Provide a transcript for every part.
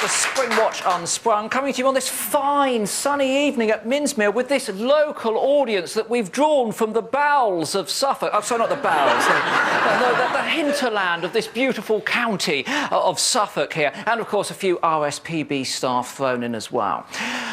the Springwatch Unsprung, coming to you on this fine sunny evening at Minsmere with this local audience that we've drawn from the bowels of Suffolk. Oh, sorry, not the bowels, the hinterland of this beautiful county of Suffolk here, and of course a few RSPB staff thrown in as well.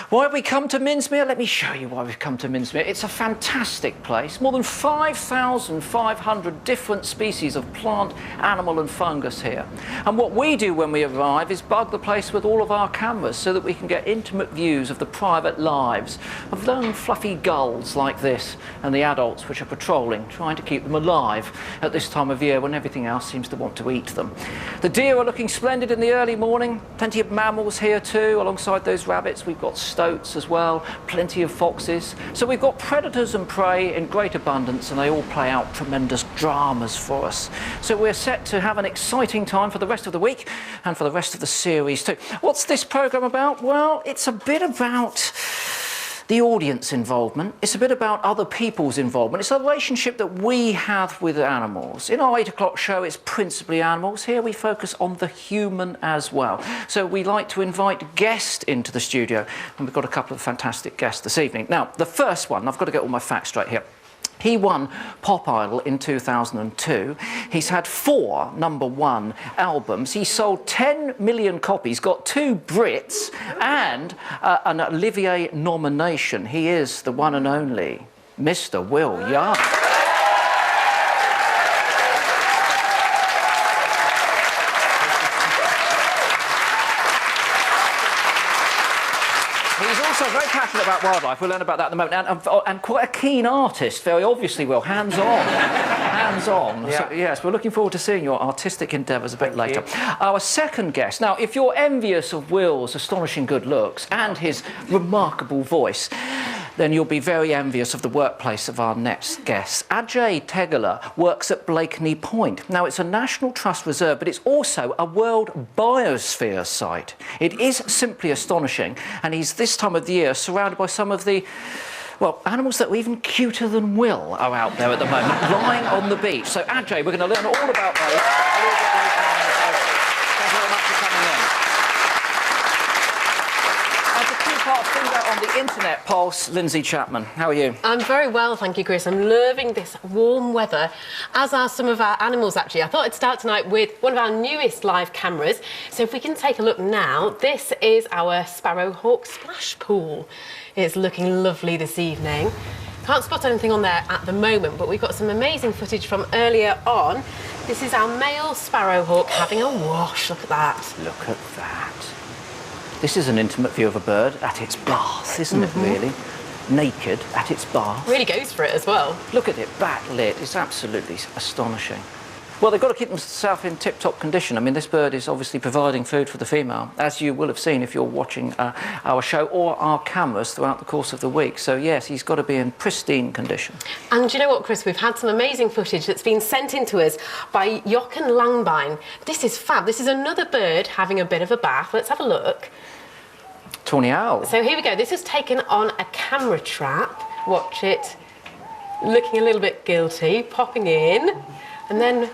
Why have we come to Minsmere? Let me show you why we've come to Minsmere. It's a fantastic place. More than 5,500 different species of plant, animal and fungus here. And what we do when we arrive is bug the place with all of our cameras so that we can get intimate views of the private lives of lone fluffy gulls like this and the adults which are patrolling, trying to keep them alive at this time of year when everything else seems to want to eat them. The deer are looking splendid in the early morning. Plenty of mammals here too, alongside those rabbits. We've got stoats as well, plenty of foxes. So we've got predators and prey in great abundance, and they all play out tremendous dramas for us. So we're set to have an exciting time for the rest of the week and for the rest of the series too. What's this programme about? Well, it's a bit about the audience involvement. It's a bit about other people's involvement. It's a relationship that we have with animals. In our 8 o'clock show, it's principally animals. Here we focus on the human as well. So we like to invite guests into the studio, and we've got a couple of fantastic guests this evening. Now, the first one, I've got to get all my facts straight here. He won Pop Idol in 2002. He's had 4 #1 albums. He sold 10 million copies, got 2 Brits and an Olivier nomination. He is the one and only Mr. Will Young. He's also very passionate about wildlife. We'll learn about that in a moment. And quite a keen artist, very obviously, Will. Hands-on. Hands-on. Yeah. So, yes, we're looking forward to seeing your artistic endeavours a bit later. Our second guest. Now, if you're envious of Will's astonishing good looks and his remarkable voice, then you'll be very envious of the workplace of our next guest. Ajay Tegeler works at Blakeney Point. Now, it's a National Trust reserve, but it's also a World Biosphere site. It is simply astonishing, and he's this time of the year surrounded by some of the, well, animals that are even cuter than Will are out there at the moment, lying on the beach. So, Ajay, we're going to learn all about those. Thank you very much for coming in. On the internet pulse, Lindsay Chapman. How are you? I'm very well, thank you, Chris. I'm loving this warm weather, as are some of our animals, actually. I thought I'd start tonight with one of our newest live cameras. So if we can take a look now, this is our Sparrowhawk splash pool. It's looking lovely this evening. Can't spot anything on there at the moment, but we've got some amazing footage from earlier on. This is our male Sparrowhawk having a wash. Look at that. Look at that. This is an intimate view of a bird at its bath, isn't it, really? Naked at its bath. Really goes for it as well. Look at it, backlit. It's absolutely astonishing. Well, they've got to keep themselves in tip-top condition. I mean, this bird is obviously providing food for the female, as you will have seen if you're watching our show or our cameras throughout the course of the week. So, yes, he's got to be in pristine condition. And do you know what, Chris? We've had some amazing footage that's been sent in to us by Jochen Langbine. This is fab. This is another bird having a bit of a bath. Let's have a look. Tawny owl. So here we go. This is taken on a camera trap. Watch it. Looking a little bit guilty, popping in, and then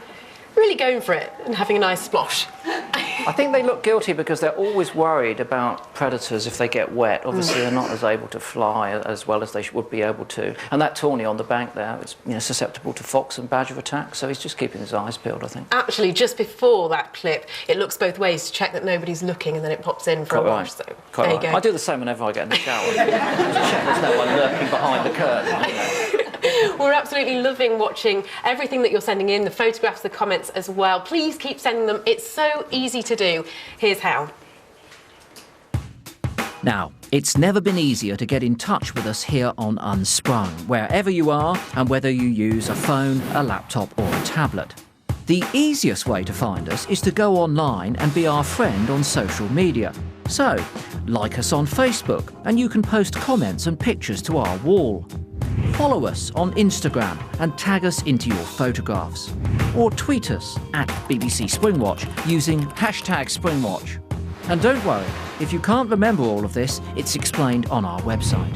really going for it and having a nice splosh. I think they look guilty because they're always worried about predators if they get wet. Obviously, they're not as able to fly as well as they would be able to. And that tawny on the bank there is, you know, susceptible to fox and badger attacks, so he's just keeping his eyes peeled, I think. Actually, just before that clip, it looks both ways to check that nobody's looking, and then it pops in for a wash. So there you go. I do the same whenever I get in the shower. Just check there's no one lurking behind the curtain. You know. We're absolutely loving watching everything that you're sending in, the photographs, the comments as well. Please keep sending them. It's so easy to do. Here's how. Now, it's never been easier to get in touch with us here on Unsprung, wherever you are and whether you use a phone, a laptop or a tablet. The easiest way to find us is to go online and be our friend on social media. So, like us on Facebook and you can post comments and pictures to our wall. Follow us on Instagram and tag us into your photographs. Or tweet us at BBC Springwatch using #Springwatch. And don't worry, if you can't remember all of this, it's explained on our website.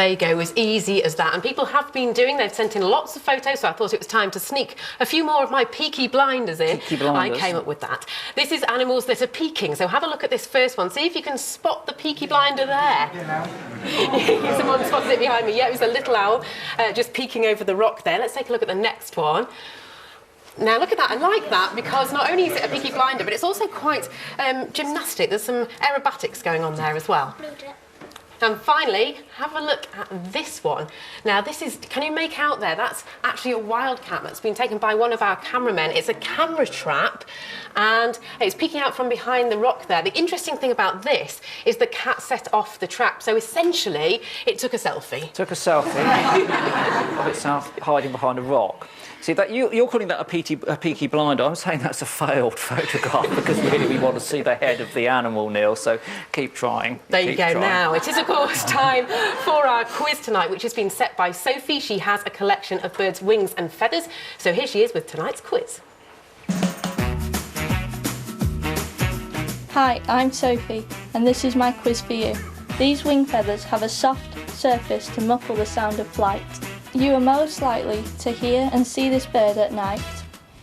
There you go, as easy as that. And people have been they've sent in lots of photos, so I thought it was time to sneak a few more of my peaky blinders in. Peaky blinders. I came up with that. This is animals that are peeking, so have a look at this first one. See if you can spot the peaky blinder there. Someone spotted it behind me. Yeah, it was a little owl just peeking over the rock there. Let's take a look at the next one. Now look at that, I like that because not only is it a peaky blinder, but it's also quite gymnastic. There's some aerobatics going on there as well. And finally, have a look at this one. Now this is, can you make out there? That's actually a wildcat that's been taken by one of our cameramen. It's a camera trap and it's peeking out from behind the rock there. The interesting thing about this is the cat set off the trap. So essentially, it took a selfie. Took a selfie of itself hiding behind a rock. See, that you're calling that a peaky blinder. I'm saying that's a failed photograph because really we want to see the head of the animal, Neil, so keep trying. There you go. Now, it is, of course, time for our quiz tonight, which has been set by Sophie. She has a collection of birds' wings and feathers. So here she is with tonight's quiz. Hi, I'm Sophie, and this is my quiz for you. These wing feathers have a soft surface to muffle the sound of flight. You are most likely to hear and see this bird at night.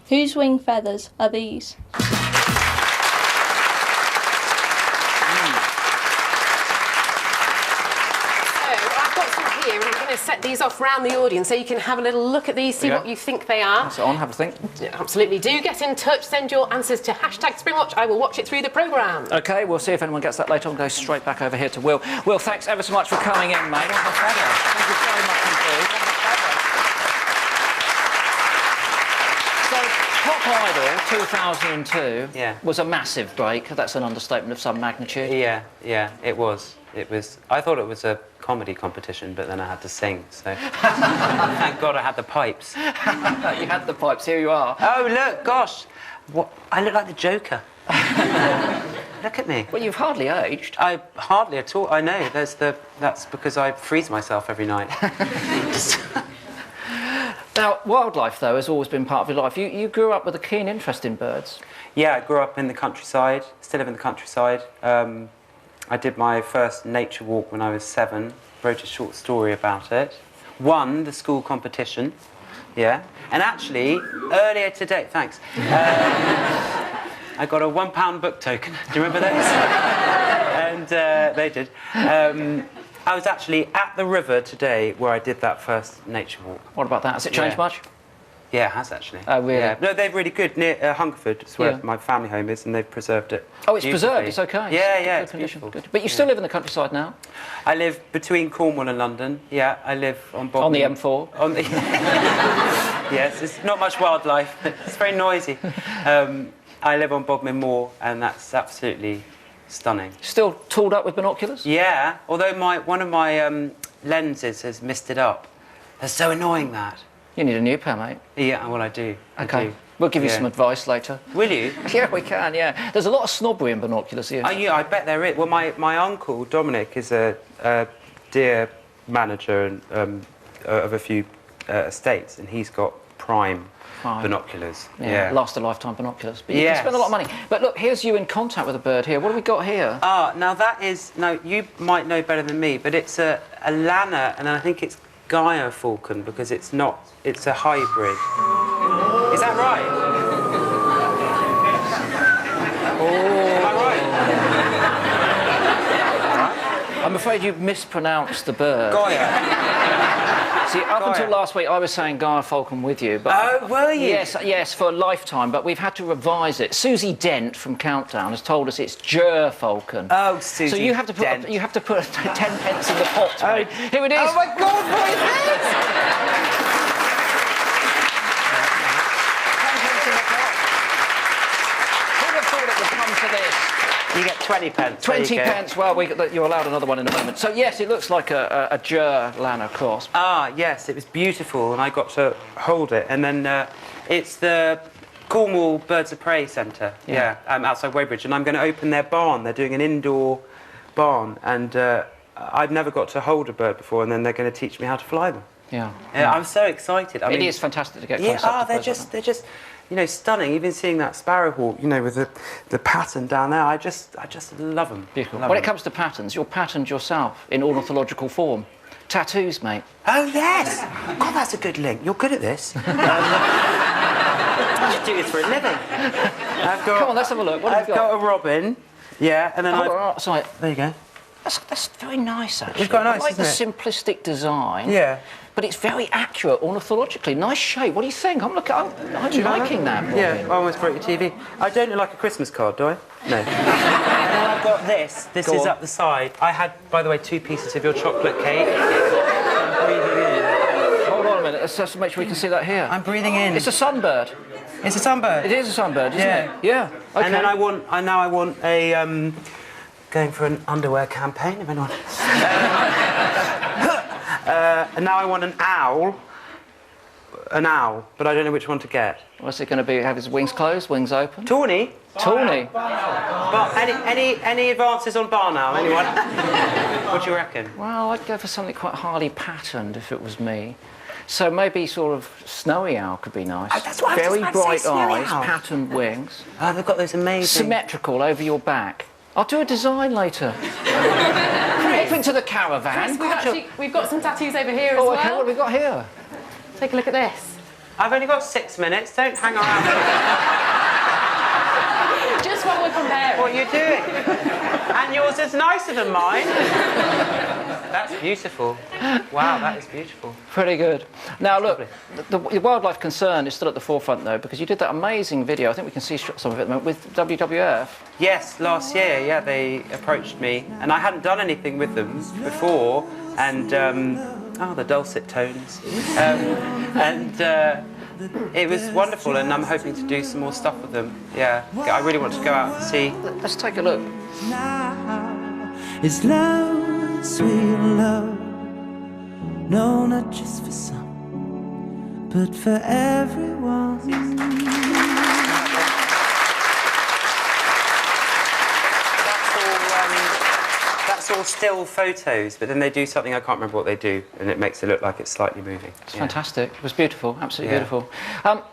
Whose wing feathers are these? So I've got some here, and I'm going to set these off round the audience so you can have a little look at these, see what you think they are. Pass it on, have a think. Absolutely. Do get in touch, send your answers to #Springwatch. I will watch it through the programme. OK, we'll see if anyone gets that later on. Go straight back over here to Will. Will, thanks ever so much for coming in, mate. What a feather. Thank you very much indeed. What a feather. So, Pop Idol 2002 was a massive break. That's an understatement of some magnitude. Yeah, it was. I thought it was a comedy competition, but then I had to sing, so thank God I had the pipes. You had the pipes, here you are. Oh, look, gosh, what? I look like the Joker. Look at me. Well, you've hardly aged. I hardly at all. I know. That's because I freeze myself every night. Now, wildlife, though, has always been part of your life. You grew up with a keen interest in birds. Yeah, I grew up in the countryside, still live in the countryside. I did my first nature walk when I was 7, wrote a short story about it, won the school competition, and actually, earlier today, thanks, I got a £1 book token. Do you remember those? And they did. I was actually at the river today where I did that first nature walk. What about that? Has it changed much? Yeah, it has actually. Oh, really? Yeah. No, they're really good. Near Hungerford is where my family home is, and they've preserved it. Oh, it's preserved? It's OK? Yeah, it's beautiful. Good. But you still live in the countryside now? I live between Cornwall and London. Yeah, I live on Bodmin. On the M4? On the yes, it's not much wildlife. It's very noisy. I live on Bodmin Moor, and that's absolutely stunning. Still tooled up with binoculars? Yeah, although one of my lenses has missed it up. They're so annoying, that. You need a new pair, mate. Yeah, well, I do. OK. We'll give you some advice later. Will you? Yeah, we can, yeah. There's a lot of snobbery in binoculars here. Oh, yeah, I bet there is. Well, my uncle, Dominic, is a deer manager of a few estates, and he's got prime binoculars. Yeah. Last a lifetime binoculars. But you can spend a lot of money. But look, here's you in contact with a bird here. What have we got here? Now that is... No, you might know better than me, but it's a lanner, and I think it's Gaia falcon, because it's not... It's a hybrid. Is that right? Am I right? I'm afraid you've mispronounced the bird. Gaia. See, up until last week, I was saying Gaia falcon with you, but... Oh, were you? Yes, for a lifetime, but we've had to revise it. Susie Dent from Countdown has told us it's Ger falcon. Oh, Susie So you have to put Dent. you have to put 10 pence in the pot, mate. Here it is. Oh, my God, what is this? 10 pence in the pot. Who'd have thought it would come to this? You get 20 pence. 20 pence. Well, you're allowed another one in a moment. So, yes, it looks like a Ger lanner cross. Yes, it was beautiful, and I got to hold it. And then it's the Cornwall Birds of Prey Centre, outside Weybridge, and I'm going to open their barn. They're doing an indoor barn, and I've never got to hold a bird before, and then they're going to teach me how to fly them. Yeah. I'm so excited. I mean, it is fantastic to get close up to birds like they're just, stunning. Even seeing that sparrowhawk, with the pattern down there, I just love them. Beautiful. When it comes to patterns, you're patterned yourself in ornithological form. Tattoos, mate. Oh, yes! God, that's a good link. You're good at this. I should do this for a living. Come on, let's have a look. What have I've you got? got a robin. Yeah, and then Sorry. There you go. That's very nice, actually. It's quite nice, I like isn't the it? simplistic design. Yeah. But it's very accurate ornithologically. Nice shape. What do you think? I'm you like liking that. Robin. Yeah, I almost broke your TV. I don't look like a Christmas card, do I? No. And then I've got this. This Go is on. up the side. I had, by the way, 2 pieces of your chocolate cake. I'm breathing in. Hold on a minute. Let's just make sure we can see that here. I'm breathing in. It's a sunbird. It's a sunbird. It is a sunbird, isn't Yeah. it? Yeah. Okay. And then I want a going for an underwear campaign. If anyone. And now I want an owl. An owl, but I don't know which one to get. What's it going to be? Have his wings closed, wings open? Tawny. Tawny. But any advances on bar now? Anyone? What do you reckon? Well, I'd go for something quite highly patterned if it was me. So maybe sort of snowy owl could be nice. Oh, that's what I was Very just about to bright say, snowy eyes, owl. patterned wings, Oh, they've got those amazing. symmetrical over your back. I'll do a design later. Pop into the caravan. We've got some tattoos over here as Oh, well. okay, what have we got here? Take a look at this. I've only got 6 minutes. Don't hang around. Just while we're comparing. What are you doing? And yours is nicer than mine. That's beautiful. Wow, that is beautiful. Pretty good. Now, look, the wildlife concern is still at the forefront, though, because you did that amazing video, I think we can see some of it at the moment, with WWF. Yes, last year, yeah, they approached me, and I hadn't done anything with them before, and the dulcet tones, it was wonderful, and I'm hoping to do some more stuff with them. Yeah, I really want to go out and see. Let's take a look. It's love, sweet love. No, not just for some, but for everyone. That's all still photos, but then they do something, I can't remember what they do, and it makes it look like it's slightly moving. It's fantastic. It was beautiful, absolutely Yeah. beautiful.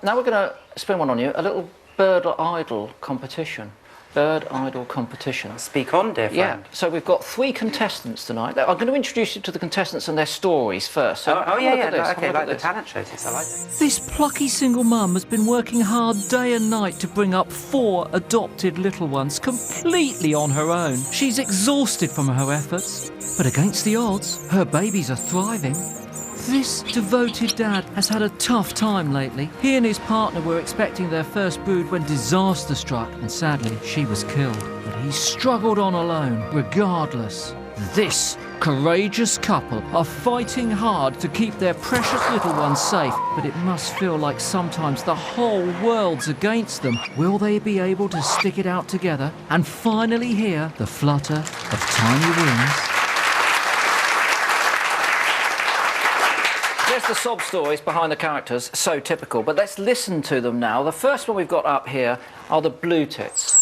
Now we're going to spin one on you, a little bird idol competition. Bird idol competition. Speak on, dear friend. Yeah, so we've got 3 contestants tonight. I'm going to introduce you to the contestants and their stories first. So Oh, have a yeah, look yeah, at this, have a okay, look like at the this. talent shows, yes, I like it. This plucky single mum has been working hard day and night to bring up 4 adopted little ones completely on her own. She's exhausted from her efforts, but against the odds, her babies are thriving. This devoted dad has had a tough time lately. He and his partner were expecting their first brood when disaster struck, and sadly, she was killed. But he struggled on alone, regardless. This courageous couple are fighting hard to keep their precious little ones safe, but it must feel like sometimes the whole world's against them. Will they be able to stick it out together and finally hear the flutter of tiny wings? There's the sob stories behind the characters, so typical, but let's listen to them now. The first one we've got up here are the blue tits.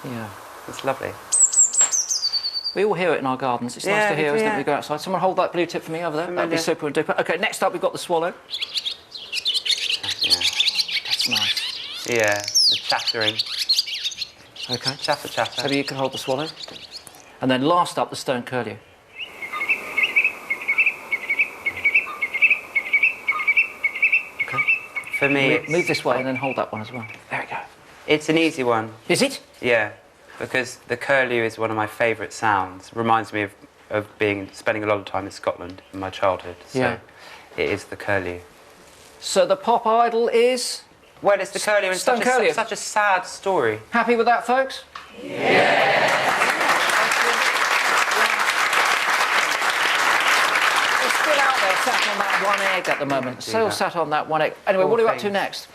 Yeah. It's lovely. We all hear it in our gardens. It's nice Yeah, to hear, isn't it? yeah. We go outside. Someone hold that blue tit for me over there. That'd be super duper. Okay, next up we've got the swallow. Yeah. That's nice. Yeah, the chattering. Okay. Chatter, chatter. Maybe you can hold the swallow. And then last up, the stone curlew. Okay. For me, it's, Move this way and then hold that one as well. There we go. it's an easy one. Is it? Yeah, because the curlew is one of my favourite sounds. Reminds me of spending a lot of time in Scotland in my childhood. So Yeah. it is the curlew. So the pop idol is... Well, it's the curlew, and Stone curlew. such a sad story. Happy with that, folks? It's still out there, sat on that one egg at the moment. Still that. sat on that one egg. Anyway, All what are you up to things. next?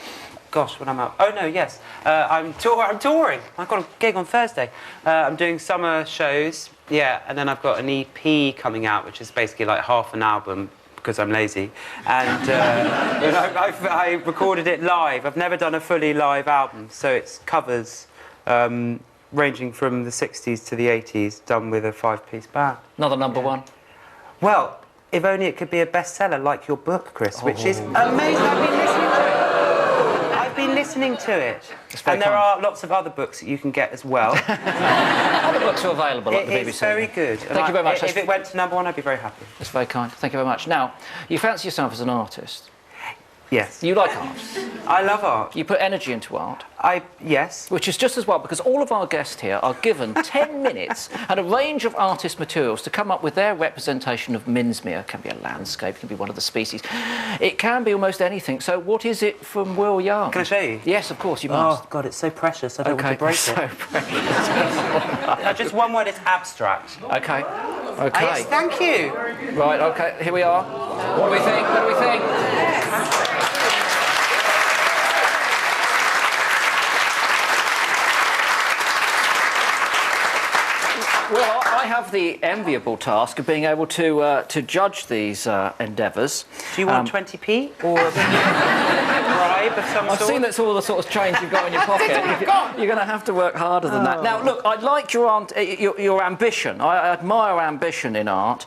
Gosh, when I'm out. Oh no, yes. I'm touring. I've got a gig on Thursday. I'm doing summer shows. Yeah, and then I've got an EP coming out, which is basically like half an album because I'm lazy. And I recorded it live. I've never done a fully live album, so it's covers ranging from the 60s to the 80s, done with a 5-piece band. Another number one. Well, if only it could be a bestseller like your book, Chris, which is amazing. I've been listening to it. very And there kind. are lots of other books that you can get as well. Other books are available at the BBC. It's very good. Thank you very much. If it went to #1, I'd be very happy. That's very kind. Thank you very much. Now, you fancy yourself as an artist. Yes. You like art. I love art. You put energy into art. Yes. Which is just as well, because all of our guests here are given 10 minutes and a range of artist materials to come up with their representation of Minsmere. It can be a landscape, it can be one of the species. It can be almost anything. So what is it from Will Young? Can I show you? Yes, of course, you must. Oh, God, it's so precious. I don't want to break so it. precious. Just one word, it's abstract. OK. OK. Yes, thank you. Right, OK, here we are. What do we think? What do we think? Well, I have the enviable task of being able to judge these endeavours. Do you want 20p or a bribe of some I've sort? seen that's all the sort of change you've got in your pocket. You're going to have to work harder than that. Now, look, I like your ambition. I admire ambition in art.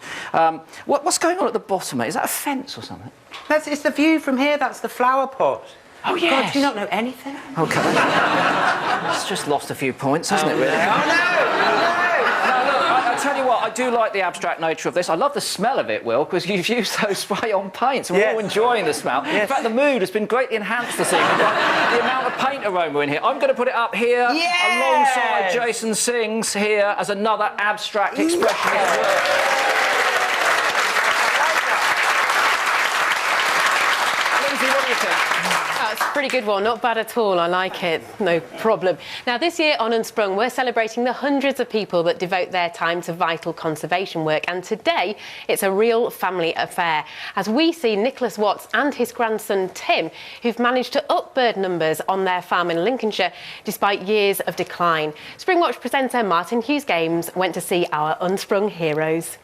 What's going on at the bottom, mate? Is that a fence or something? It's the view from here. That's the flower pot. Oh, yes. God, do you not know anything? OK. It's just lost a few points, hasn't it, really? Oh, no! I tell you what, I do like the abstract nature of this. I love the smell of it, Will, because you've used those spray-on paints. We're all enjoying the smell. Yes. In fact, the mood has been greatly enhanced this evening by the amount of paint aroma in here. I'm going to put it up here alongside Jason Singh's here as another abstract expression of work. Lindsay, what do you think? That's a pretty good one, not bad at all. I like it, no problem. Now, this year on Unsprung, we're celebrating the hundreds of people that devote their time to vital conservation work. And today, it's a real family affair, as we see Nicholas Watts and his grandson Tim, who've managed to up bird numbers on their farm in Lincolnshire despite years of decline. Springwatch presenter Martin Hughes Games went to see our Unsprung heroes.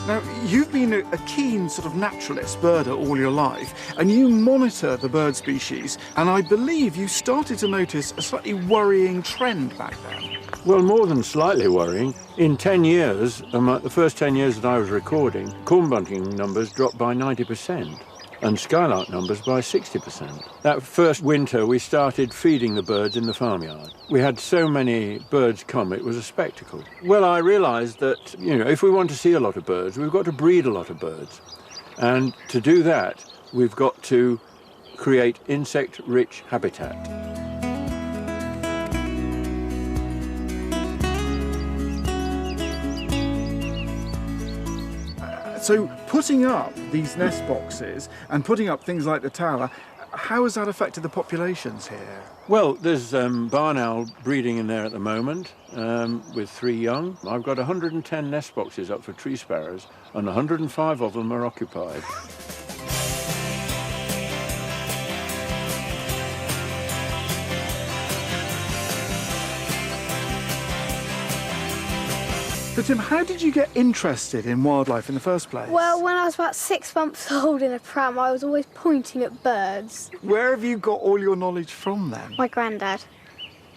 Now, you've been a keen sort of naturalist, birder, all your life, and you monitor the bird species, and I believe you started to notice a slightly worrying trend back then. Well, more than slightly worrying. In 10 years, the first 10 years that I was recording, corn bunting numbers dropped by 90%. And skylark numbers by 60%. That first winter, we started feeding the birds in the farmyard. We had so many birds come, it was a spectacle. Well, I realised that, if we want to see a lot of birds, we've got to breed a lot of birds. And to do that, we've got to create insect-rich habitat. So putting up these nest boxes and putting up things like the tower, how has that affected the populations here? Well, there's barn owl breeding in there at the moment with 3 young. I've got 110 nest boxes up for tree sparrows and 105 of them are occupied. So Tim, how did you get interested in wildlife in the first place? Well, when I was about 6 months old in a pram, I was always pointing at birds. Where have you got all your knowledge from then? My granddad.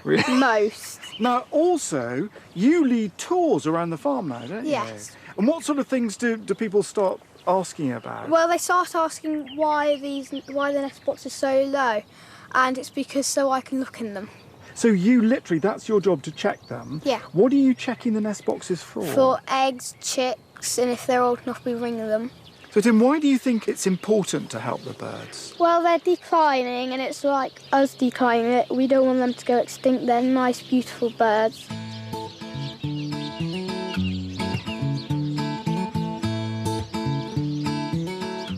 Really? Most. Now, also, you lead tours around the farm now, don't you? Yes. And what sort of things do people start asking about? Well, they start asking why the nest box is so low, and it's because so I can look in them. So you literally, that's your job to check them? Yeah. What are you checking the nest boxes for? For eggs, chicks, and if they're old enough, we ring them. So Tim, why do you think it's important to help the birds? Well, they're declining, and it's like us declining it. We don't want them to go extinct. They're nice, beautiful birds.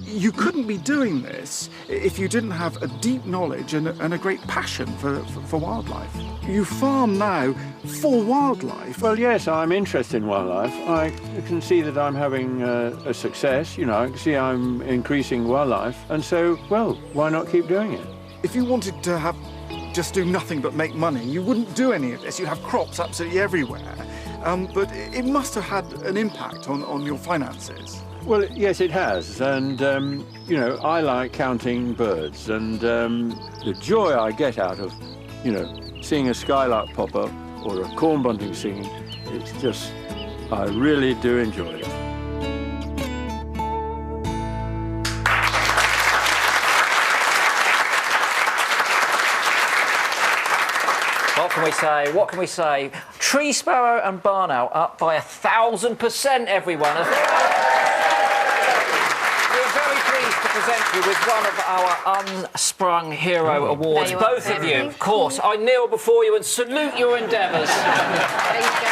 You couldn't be doing this if you didn't have a deep knowledge and a great passion for wildlife. You farm now for wildlife. Well, yes, I'm interested in wildlife. I can see that I'm having a success, I can see I'm increasing wildlife. And so, well, why not keep doing it? If you wanted to just do nothing but make money, you wouldn't do any of this. You'd have crops absolutely everywhere. But it must have had an impact on your finances. Well, yes, it has. And, I like counting birds. And the joy I get out of, seeing a skylark pop up or a corn bunting singing, it's just, I really do enjoy it. What can we say? What can we say? Tree sparrow and barn owl up by 1,000%, everyone. We're very pleased to present you with one of our Unsprung Hero Awards. There you are, Both of Tim. you, of course. I kneel before you and salute your endeavours. There you go.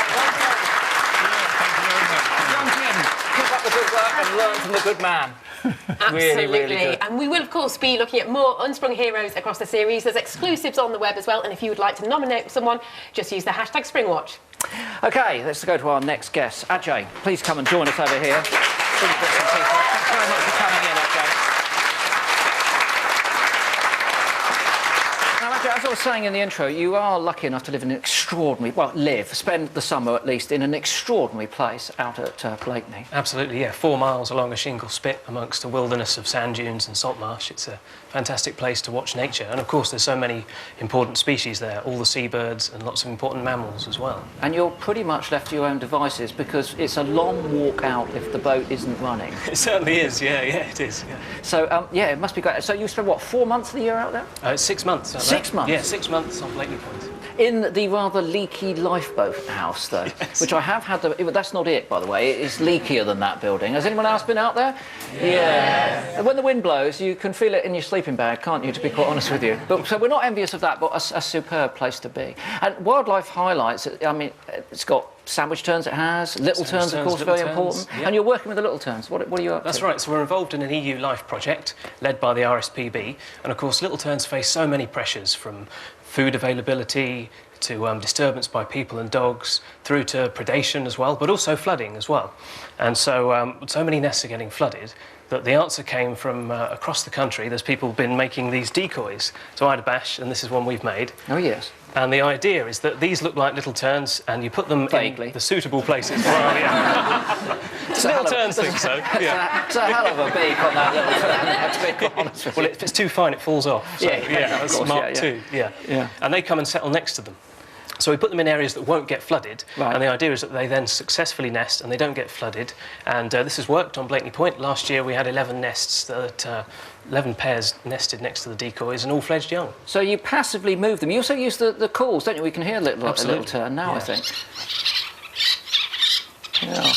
Young Jim, keep up the good work and learn from the good man. Absolutely. Really good. And we will, of course, be looking at more Unsprung Heroes across the series. There's exclusives on the web as well. And if you would like to nominate someone, just use the hashtag Springwatch. OK, let's go to our next guest. Ajay, please come and join us over here. Thanks very much for coming in, Ajay. Now, Ajay, as I was saying in the intro, you are lucky enough to live in an extraordinary, spend the summer at least in an extraordinary place out at Blakeney. Absolutely, yeah. 4 miles along a shingle spit amongst a wilderness of sand dunes and salt marsh. It's a fantastic place to watch nature. And of course, there's so many important species there, all the seabirds and lots of important mammals as well. And you're pretty much left to your own devices because it's a long walk out if the boat isn't running. It certainly is, yeah, it is. Yeah. So, it must be great. So you spend, 4 months of the year out there? It's 6 months. 6 months? Yeah, 6 months on Blakeney Point. In the rather leaky lifeboat house, though, Yes. which I have had that's not it, by the way. It is leakier than that building. Has anyone else been out there? Yeah. When the wind blows, you can feel it in your sleeping bag, can't you, to be quite honest with you? But, so we're not envious of that, but a superb place to be. And wildlife highlights, I mean, it's got sandwich terns, it has, little terns, of course, little very terns, important. yeah. And you're working with the little terns. What are you up to? That's right, so we're involved in an EU Life project led by the RSPB. And of course, little terns face so many pressures from food availability to disturbance by people and dogs, through to predation as well, but also flooding as well. And so, so many nests are getting flooded that the answer came from across the country. There's people been making these decoys to Ida Bash, and this is one we've made. Oh, yes. And the idea is that these look like little terns, and you put them Vaguely. in the suitable places. Well, yeah. It's a little hell of- terns think so. Yeah. It's a hell of a beak on that little tern, to be quite honest with you. Well, if it's too fine, it falls off. So, Yeah, of that's course, Mark yeah. II. Yeah. Yeah. And they come and settle next to them. So we put them in areas that won't get flooded, Right. and the idea is that they then successfully nest and they don't get flooded. And this has worked on Blakeney Point. Last year we had 11 nests, 11 pairs nested next to the decoys and all fledged young. So you passively move them. You also use the calls, don't you? We can hear a little Absolutely. turn now, Yes. I think. Yeah.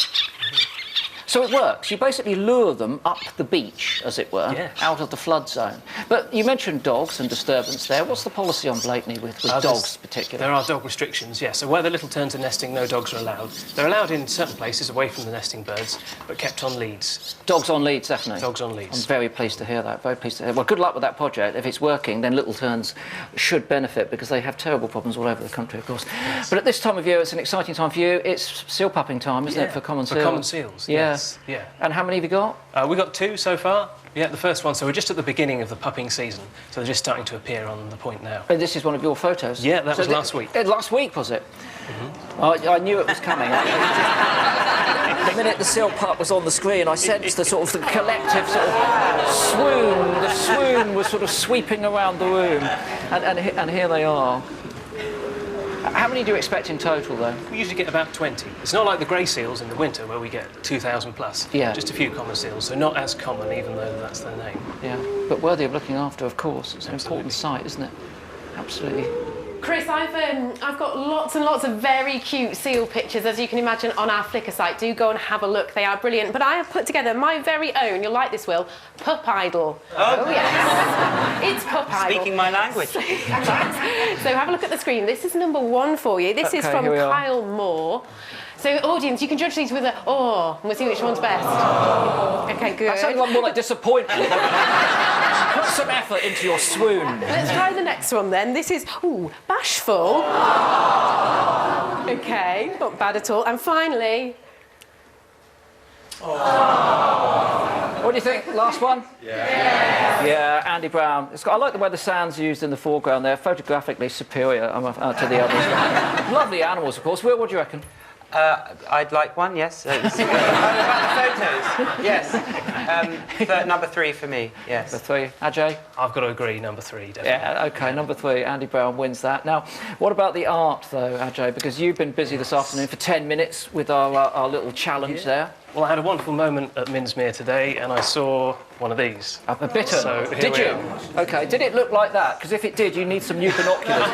So it works. You basically lure them up the beach, as it were, Yes. out of the flood zone. But you mentioned dogs and disturbance there. What's the policy on Blakeney with dogs particularly? There are dog restrictions, yes. So where the little terns are nesting, no dogs are allowed. They're allowed in certain places away from the nesting birds, but kept on leads. Dogs on leads, definitely. Dogs on I'm leads. very pleased to hear that. Very pleased to hear. Well, good luck with that project. If it's working, then little terns should benefit because they have terrible problems all over the country, of course. Yes. But at this time of year, it's an exciting time for you. It's seal pupping time, isn't it, for common seals? For common seals, Yeah. yes. Yeah. And how many have you got? We got 2 so far. Yeah, the first one. So we're just at the beginning of the pupping season. So they're just starting to appear on the point now. And this is one of your photos. Yeah, that was last week. Last week, was it? I knew it was coming. The minute the seal pup was on the screen, I sensed the sort of the collective sort of swoon. The swoon was sort of sweeping around the room, and here they are. How many do you expect in total, though? We usually get about 20. It's not like the grey seals in the winter where we get 2,000 plus. Yeah. Just a few common seals, so not as common, even though that's their name. Yeah, but worthy of looking after, of course. It's an Absolutely. important site, isn't it? Absolutely. Chris, I've got lots and lots of very cute seal pictures, as you can imagine, on our Flickr site. Do go and have a look. They are brilliant. But I have put together my very own, you'll like this, Will, Pup Idol. Oh yes. It's Pup Idol. Speaking my language. So have a look at the screen. This is number 1 for you. This is Okay, from here we are. Kyle Moore. So, audience, you can judge these with a and we'll see which one's best. Okay, good. That sounded more like disappointment. Put some effort into your swoon. Let's try the next one then. This is, bashful. Okay, not bad at all. And finally... What do you think? Last one? Yeah, Andy Brown. I like the way the sand's used in the foreground there. Photographically superior to the others. Lovely animals, of course. Will, what do you reckon? I'd like one, yes. About the photos, yes. Number 3 for me, yes. Number 3. Ajay? I've got to agree, number 3, definitely. Yeah, OK, number 3. Andy Brown wins that. Now, what about the art, though, Ajay? Because you've been busy this afternoon for 10 minutes with our little challenge there. Well, I had a wonderful moment at Minsmere today, and I saw one of these. A bittern? So, did you? OK, did it look like that? Because if it did, you need some new binoculars.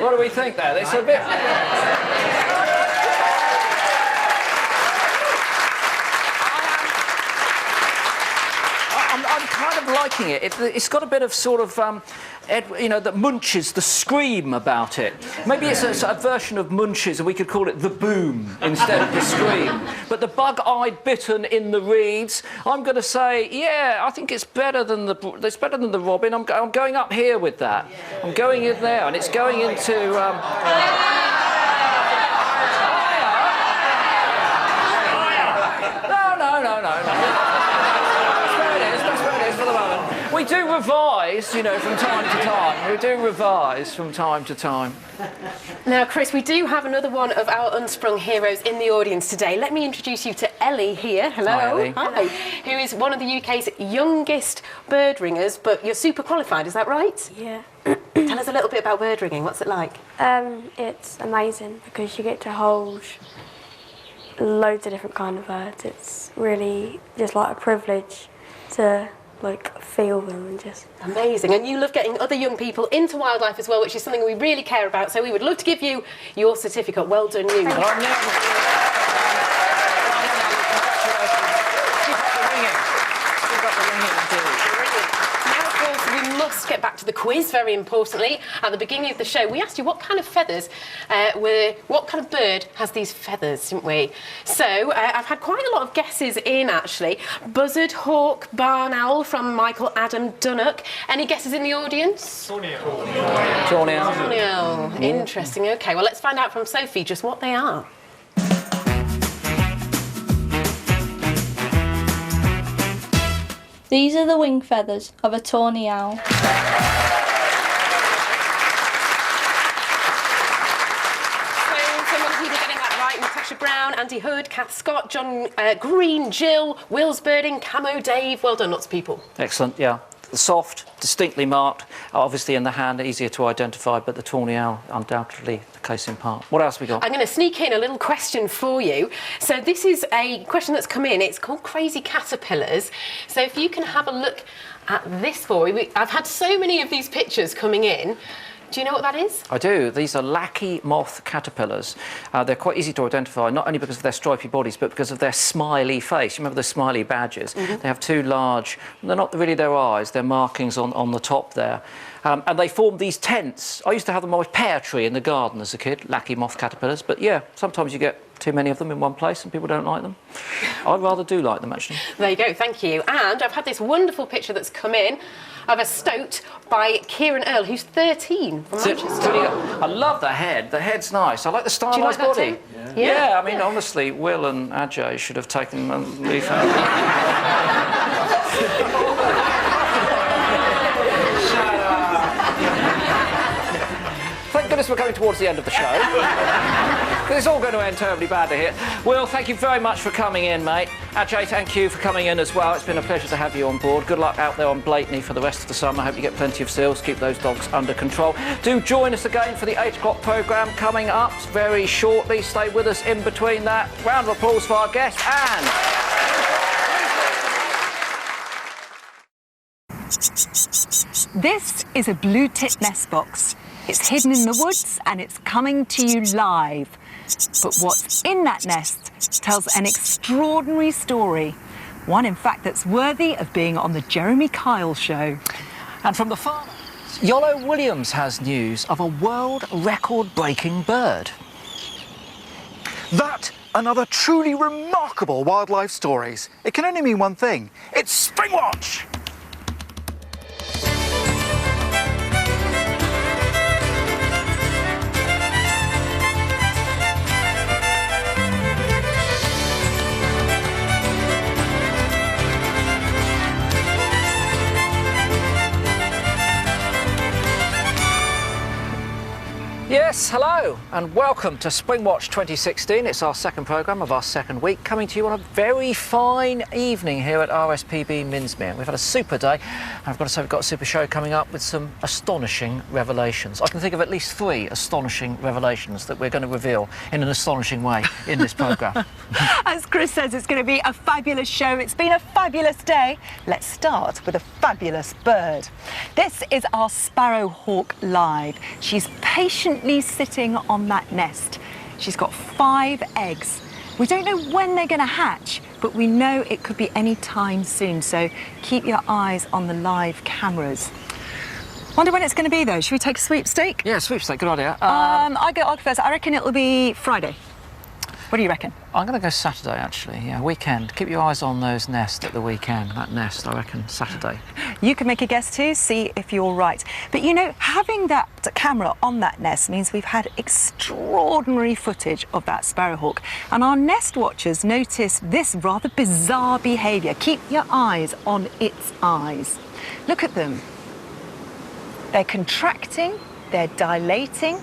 What do we think there? It's a bit... I'm kind of liking it. It's got a bit of sort of, that Munch's, the scream about it. Maybe it's a version of Munch's, and we could call it the boom instead of the scream. But the bug-eyed bittern in the reeds, I'm going to say, yeah, I think it's better than the robin. I'm going up here with that. I'm going in there, and it's going into. No. We do revise, from time to time. We do revise from time to time. Now, Chris, we do have another one of our unsprung heroes in the audience today. Let me introduce you to Ellie here. Hello. Hi, Ellie. Hi. Who is one of the UK's youngest bird ringers, but you're super qualified, is that right? Yeah. Tell us a little bit about bird ringing. What's it like? It's amazing because you get to hold loads of different kind of birds. It's really just like a privilege to feel them and just... Amazing. And you love getting other young people into wildlife as well, which is something we really care about. So we would love to give you your certificate. Well done, you. Let's get back to the quiz, very importantly. At the beginning of the show, we asked you what kind of feathers what kind of bird has these feathers, didn't we? So I've had quite a lot of guesses in, actually. Buzzard, hawk, barn owl from Michael Adam Dunnock. Any guesses in the audience? Tawny owl. Interesting. OK, well, let's find out from Sophie just what they are. These are the wing feathers of a tawny owl. So someone's either getting that right. Natasha Brown, Andy Hood, Kath Scott, John Green, Jill, Will's Birding, Camo Dave. Well done, lots of people. Excellent, yeah. Soft, distinctly marked, obviously in the hand, easier to identify, but the tawny owl, undoubtedly the case in part. What else have we got? I'm going to sneak in a little question for you. So this is a question that's come in. It's called Crazy Caterpillars. So if you can have a look at this for me. I've had so many of these pictures coming in. Do you know what that is? I do. These are lackey moth caterpillars. They're quite easy to identify, not only because of their stripy bodies, but because of their smiley face. You remember the smiley badgers? Mm-hmm. They have two large, they're not really their eyes, they're markings on the top there. And they form these tents. I used to have them on my pear tree in the garden as a kid, lackey moth caterpillars. But yeah, sometimes you get too many of them in one place and people don't like them. I rather do like them, actually. There you go, thank you. And I've had this wonderful picture that's come in of a stoat by Kieran Earl, who's 13 from Manchester. I love the head. The head's nice. I like the stylised body. Yeah, I mean, honestly, Will and Ajay should have taken a leaf out. Thank goodness we're coming towards the end of the show. It's all going to end terribly badly here. Will, thank you very much for coming in, mate. Ajay, thank you for coming in as well. It's been a pleasure to have you on board. Good luck out there on Blakeney for the rest of the summer. I hope you get plenty of seals. Keep those dogs under control. Do join us again for the 8 o'clock programme coming up very shortly. Stay with us in between that. Round of applause for our guest and... This is a blue tit nest box. It's hidden in the woods and it's coming to you live. But what's in that nest tells an extraordinary story. One, in fact, that's worthy of being on the Jeremy Kyle Show. And from the farm, Yolo Williams has news of a world record-breaking bird. That another truly remarkable wildlife stories. It can only mean one thing. It's Springwatch! Yeah, Yes, hello and welcome to Springwatch 2016. It's our second programme of our second week, coming to you on a very fine evening here at RSPB Minsmere. We've had a super day, and I've got to say we've got a super show coming up with some astonishing revelations. I can think of at least 3 astonishing revelations that we're going to reveal in an astonishing way in this programme. As Chris says, it's going to be a fabulous show. It's been a fabulous day. Let's start with a fabulous bird. This is our sparrowhawk live. She's patiently sitting on that nest. She's got 5 eggs. We don't know when they're going to hatch, but we know it could be any time soon, so keep your eyes on the live cameras. Wonder when it's going to be, though. Should we take a sweepstake? Yeah, sweepstake, good idea. I'll go first. I reckon it'll be Friday. What do you reckon? I'm going to go Saturday, actually. Yeah, weekend. Keep your eyes on those nests at the weekend. That nest, I reckon, Saturday. You can make a guess too, see if you're right. But you know, having that camera on that nest means we've had extraordinary footage of that sparrowhawk. And our nest watchers notice this rather bizarre behaviour. Keep your eyes on its eyes. Look at them. They're contracting, they're dilating,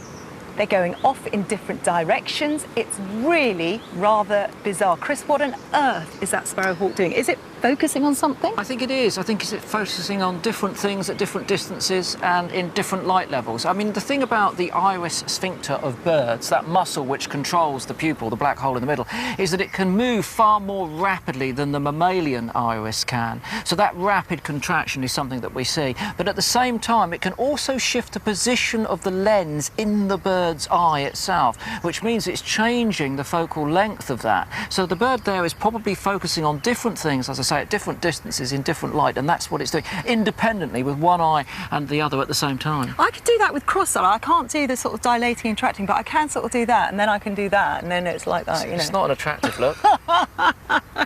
they're going off in different directions. It's really rather bizarre. Chris, what on earth is that sparrowhawk doing? Is it focusing on something? I think it is. I think it's focusing on different things at different distances and in different light levels. I mean, the thing about the iris sphincter of birds, that muscle which controls the pupil, the black hole in the middle, is that it can move far more rapidly than the mammalian iris can. So that rapid contraction is something that we see. But at the same time, it can also shift the position of the lens in the bird's eye itself, which means it's changing the focal length of that. So the bird there is probably focusing on different things, as I say, at different distances in different light, and that's what it's doing, independently with one eye and the other at the same time. I could do that with cross-eye. I can't do the sort of dilating and contracting, but I can sort of do that, and then I can do that, and then it's like that, you know. It's not an attractive look.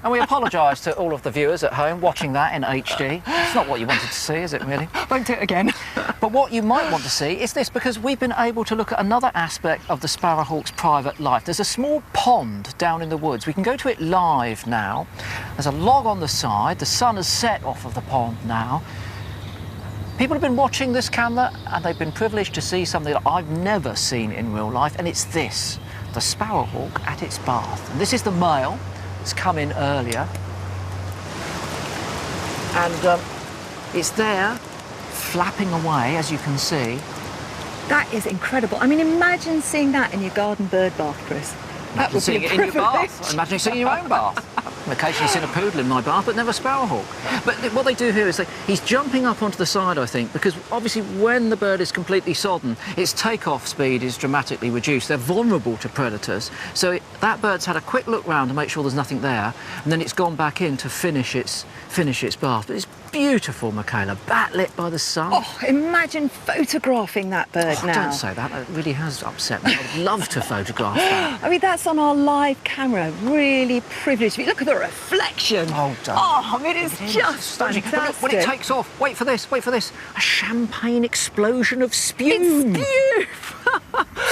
And we apologise to all of the viewers at home watching that in HD. It's not what you wanted to see, is it, really? Won't do it again. But what you might want to see is this, because we've been able to look at another aspect of the sparrowhawk's private life. There's a small pond down in the woods. We can go to it live now. There's a log on the side. The sun has set off of the pond now. People have been watching this camera and they've been privileged to see something that I've never seen in real life, and it's this, the sparrowhawk at its bath. And this is the male. It's come in earlier. And it's there, flapping away, as you can see. That is incredible. I mean, imagine seeing that in your garden bird bath, Chris. That would be a it in your bath. Imagine seeing your own bath. I've occasionally seen a poodle in my bath, but never a sparrowhawk. But what they do here is he's jumping up onto the side, I think, because obviously when the bird is completely sodden, its takeoff speed is dramatically reduced. They're vulnerable to predators. So that bird's had a quick look round to make sure there's nothing there, and then it's gone back in to finish its bath. But it's beautiful, Michaela, backlit by the sun. Oh, imagine photographing that bird now. Don't say that. That really has upset me. I'd love to photograph that. I mean, that's on our live camera. Really privileged. Look at the reflection. Oh, don't. Oh, I mean, it's just fantastic. But look, when it takes off, wait for this. A champagne explosion of spume. It's spume.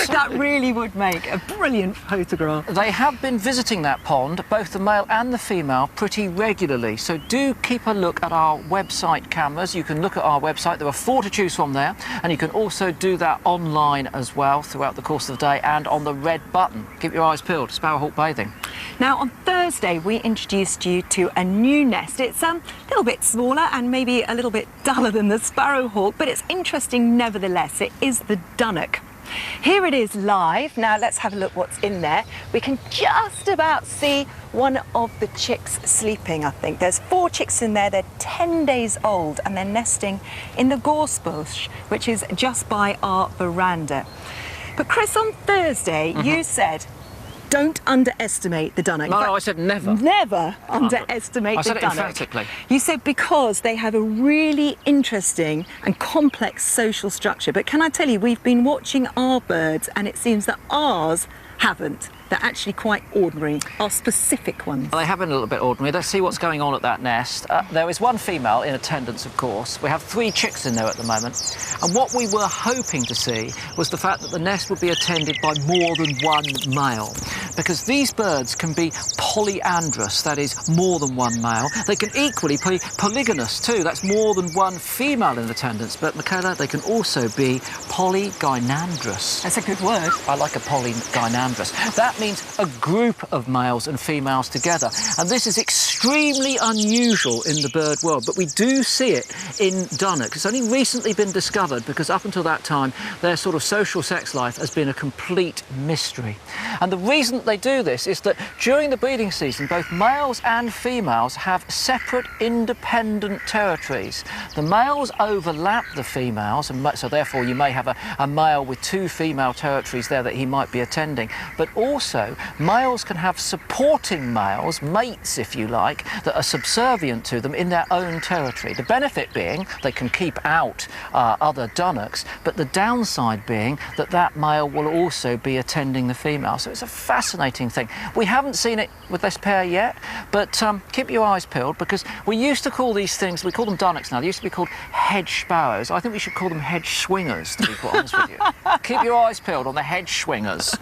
That really would make a brilliant photograph. They have been visiting that pond, both the male and the female, pretty regularly. So do keep a look at our website cameras. You can look at our website. There are 4 to choose from there. And you can also do that online as well throughout the course of the day and on the red button. Keep your eyes peeled. Sparrowhawk bathing. Now, on Thursday, we introduced you to a new nest. It's a little bit smaller and maybe a little bit duller than the sparrowhawk, but it's interesting nevertheless. It is the dunnock. Here it is live. Now let's have a look what's in there. We can just about see one of the chicks sleeping, I think. There's 4 chicks in there. They're 10 days old and they're nesting in the gorse bush, which is just by our veranda. But Chris, on Thursday, you said, don't underestimate the dunnock. No, I said never. Never underestimate the dunnock. I said it emphatically. You said because they have a really interesting and complex social structure. But can I tell you, we've been watching our birds and it seems that ours haven't. They're actually quite ordinary, our specific ones. They have been a little bit ordinary. Let's see what's going on at that nest. There is 1 female in attendance, of course. We have 3 chicks in there at the moment. And what we were hoping to see was the fact that the nest would be attended by more than 1 male. because these birds can be polyandrous, that is, more than one male. They can equally be polygynous too, that's more than one female in attendance. But Michaela, they can also be polygynandrous. That's a good word. I like a polygynandrous. That means a group of males and females together. And this is extremely unusual in the bird world, but we do see it in dunnocks. It's only recently been discovered because up until that time, their sort of social sex life has been a complete mystery. And the reason that they do this is that during the breeding season, both males and females have separate independent territories. The males overlap the females, and so therefore you may have a male with two female territories there that he might be attending. But also, males can have supporting males, mates if you like, that are subservient to them in their own territory. The benefit being they can keep out other dunnocks, but the downside being that that male will also be attending the female. So it's a fascinating thing. We haven't seen it with this pair yet, but keep your eyes peeled, because we used to call these things, we call them dunnocks now, they used to be called hedge sparrows. I think we should call them hedge swingers, to be quite honest with you. Keep your eyes peeled on the hedge swingers.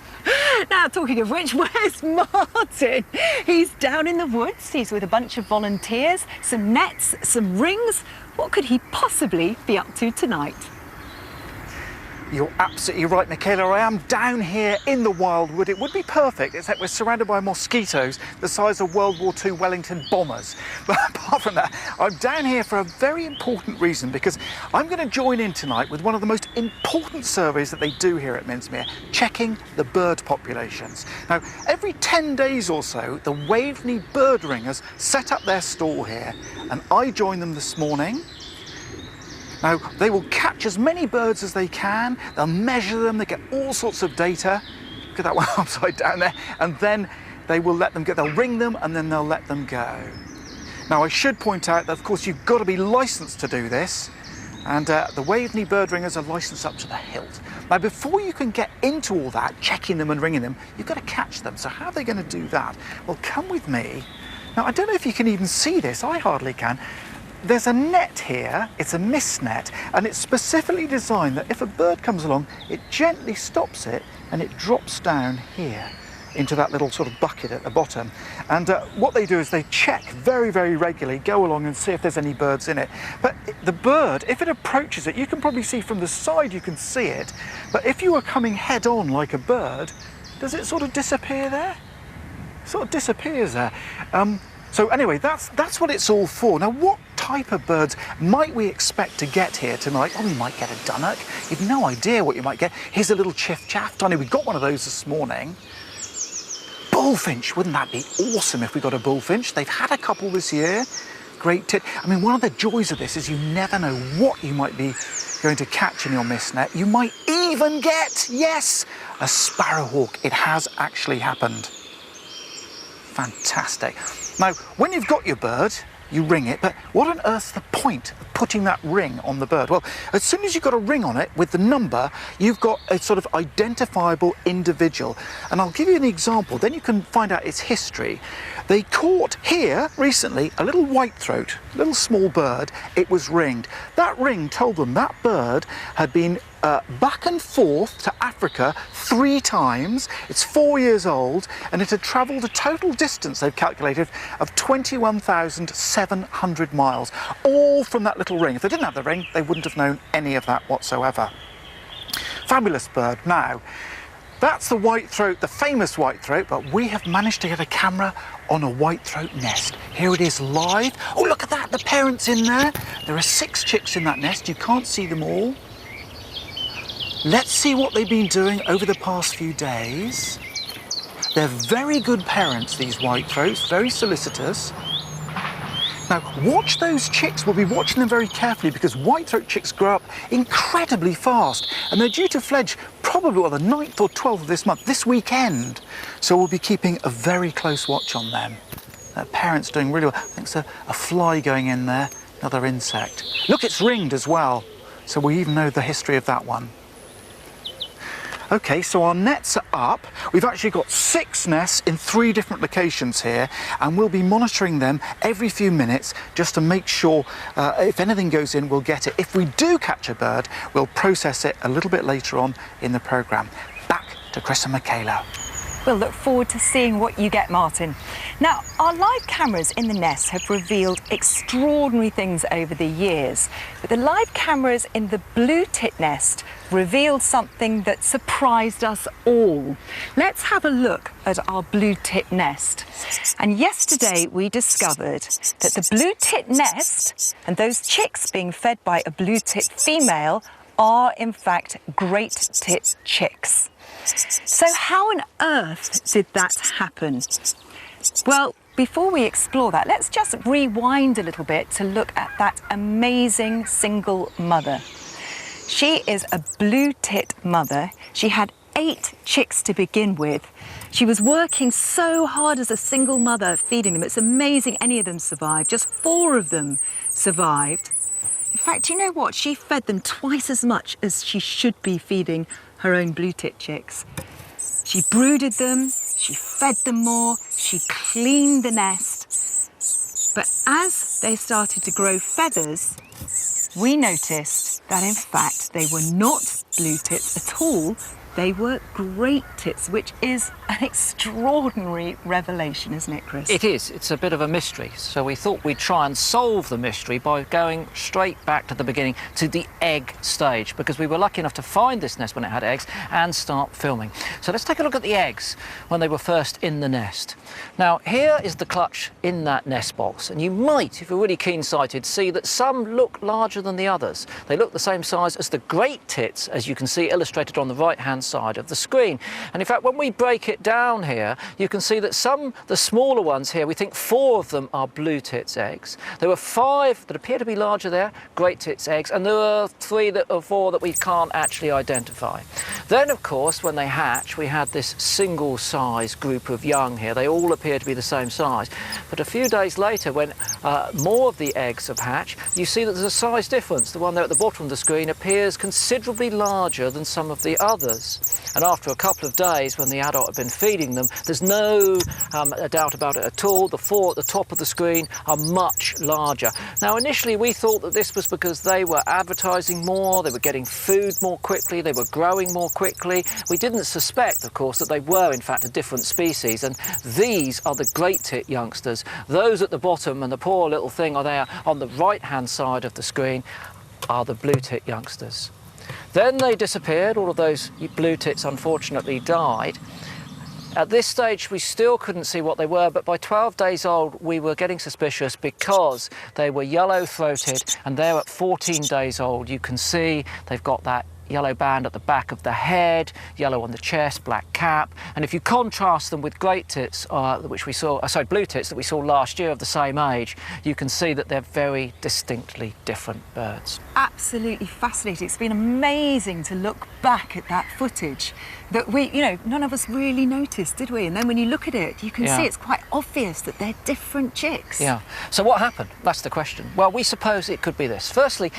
Now, talking of which, where's Martin? He's down in the woods. He's with a bunch of volunteers, some nets, some rings. What could he possibly be up to tonight? You're absolutely right, Michaela. I am down here in the wildwood. It would be perfect, except we're surrounded by mosquitoes the size of World War II Wellington bombers. But apart from that, I'm down here for a very important reason, because I'm going to join in tonight with one of the most important surveys that they do here at Minsmere, checking the bird populations. Now, every 10 days or so, the Waveney bird ringers set up their stall here, and I joined them this morning. Now, they will catch as many birds as they can, they'll measure them, they get all sorts of data. Look at that one upside down there. And then they will let them go, they'll ring them and then they'll let them go. Now, I should point out that, of course, you've got to be licensed to do this. And the Waveney bird ringers are licensed up to the hilt. Now, before you can get into all that, checking them and ringing them, you've got to catch them. So how are they going to do that? Well, come with me. Now, I don't know if you can even see this, I hardly can. There's a net here, it's a mist net, and it's specifically designed that if a bird comes along, it gently stops it and it drops down here into that little sort of bucket at the bottom. And what they do is they check very, very regularly, go along and see if there's any birds in it. But the bird, if it approaches it, you can probably see from the side, you can see it. But if you were coming head on like a bird, does it sort of disappear there? It sort of disappears there. So anyway, that's what it's all for. Now, what type of birds might we expect to get here tonight? Oh, we might get a dunnock. You've no idea what you might get. Here's a little chiff-chaff. Tony, we got one of those this morning. Bullfinch, wouldn't that be awesome if we got a bullfinch? They've had a couple this year. Great tit. I mean, one of the joys of this is you never know what you might be going to catch in your mist net. You might even get, yes, a sparrowhawk. It has actually happened. Fantastic. Now, when you've got your bird, you ring it, but what on earth's the point of putting that ring on the bird? Well, as soon as you've got a ring on it with the number, you've got a sort of identifiable individual. And I'll give you an example, then you can find out its history. They caught here recently a little whitethroat, a little small bird. It was ringed. That ring told them that bird had been back and forth to Africa 3 times. It's 4 years old, and it had travelled a total distance, they've calculated, of 21,700 miles, all from that little ring. If they didn't have the ring, they wouldn't have known any of that whatsoever. Fabulous bird. Now, that's the whitethroat, the famous whitethroat, but we have managed to get a camera on a whitethroat nest. Here it is live. Oh, look at that, the parents in there. There are 6 chicks in that nest. You can't see them all. Let's see what they've been doing over the past few days. They're very good parents, these whitethroats, very solicitous. Now, watch those chicks. We'll be watching them very carefully because whitethroat chicks grow up incredibly fast, and they're due to fledge probably on the 9th or 12th of this month, this weekend. So we'll be keeping a very close watch on them. Their parents doing really well. I think there's a fly going in there, another insect. Look, it's ringed as well. So we even know the history of that one. Okay, so our nets are up. We've actually got 6 nests in 3 different locations here, and we'll be monitoring them every few minutes just to make sure if anything goes in, we'll get it. If we do catch a bird, we'll process it a little bit later on in the programme. Back to Chris and Michaela. We'll look forward to seeing what you get, Martin. Now, our live cameras in the nest have revealed extraordinary things over the years, but the live cameras in the blue tit nest revealed something that surprised us all. Let's have a look at our blue tit nest. And yesterday we discovered that the blue tit nest and those chicks being fed by a blue tit female are in fact great tit chicks. So how on earth did that happen? Well, before we explore that, let's just rewind a little bit to look at that amazing single mother. She is a blue tit mother. She had 8 chicks to begin with. She was working so hard as a single mother feeding them. It's amazing any of them survived. Just 4 of them survived. In fact, you know what? She fed them twice as much as she should be feeding her own blue tit chicks. She brooded them, she fed them more, she cleaned the nest. But as they started to grow feathers, we noticed that in fact they were not blue tits at all. They were great tits, which is an extraordinary revelation, isn't it, Chris? It is. It's a bit of a mystery. So we thought we'd try and solve the mystery by going straight back to the beginning, to the egg stage, because we were lucky enough to find this nest when it had eggs and start filming. So let's take a look at the eggs when they were first in the nest. Now, here is the clutch in that nest box, and you might, if you're really keen-sighted, see that some look larger than the others. They look the same size as the great tits, as you can see illustrated on the right-hand side of the screen. And in fact, when we break it down here, you can see that the smaller ones here, we think 4 of them are blue tits eggs. There were 5 that appear to be larger there, great tits eggs, and there were 4 that we can't actually identify. Then, of course, when they hatch, we had this single size group of young here. They all appear to be the same size. But a few days later, when more of the eggs have hatched, you see that there's a size difference. The one there at the bottom of the screen appears considerably larger than some of the others. And after a couple of days, when the adult had been feeding them, there's no doubt about it at all. The 4 at the top of the screen are much larger. Now, initially, we thought that this was because they were advertising more, they were getting food more quickly, they were growing more quickly. We didn't suspect, of course, that they were, in fact, a different species. And these are the great tit youngsters. Those at the bottom and the poor little thing are there on the right-hand side of the screen are the blue tit youngsters. Then they disappeared. All of those blue tits unfortunately died. At this stage we still couldn't see what they were, but by 12 days old we were getting suspicious because they were yellow-throated, and there at 14 days old you can see they've got that yellow band at the back of the head, yellow on the chest, black cap. And if you contrast them with great tits, which we saw, blue tits that we saw last year of the same age, you can see that they're very distinctly different birds. Absolutely fascinating. It's been amazing to look back at that footage that none of us really noticed, did we? And then when you look at it, you can see it's quite obvious that they're different chicks. Yeah. So what happened? That's the question. Well, we suppose it could be this. Firstly,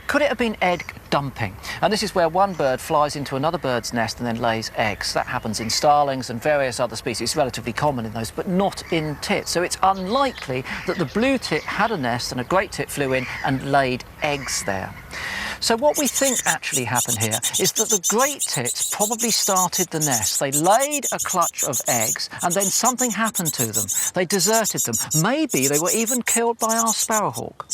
could it have been egg dumping? And this is where one bird flies into another bird's nest and then lays eggs. That happens in starlings and various other species. It's relatively common in those, but not in tits. So it's unlikely that the blue tit had a nest and a great tit flew in and laid eggs there. So what we think actually happened here is that the great tits probably started the nest. They laid a clutch of eggs and then something happened to them. They deserted them. Maybe they were even killed by our sparrowhawk.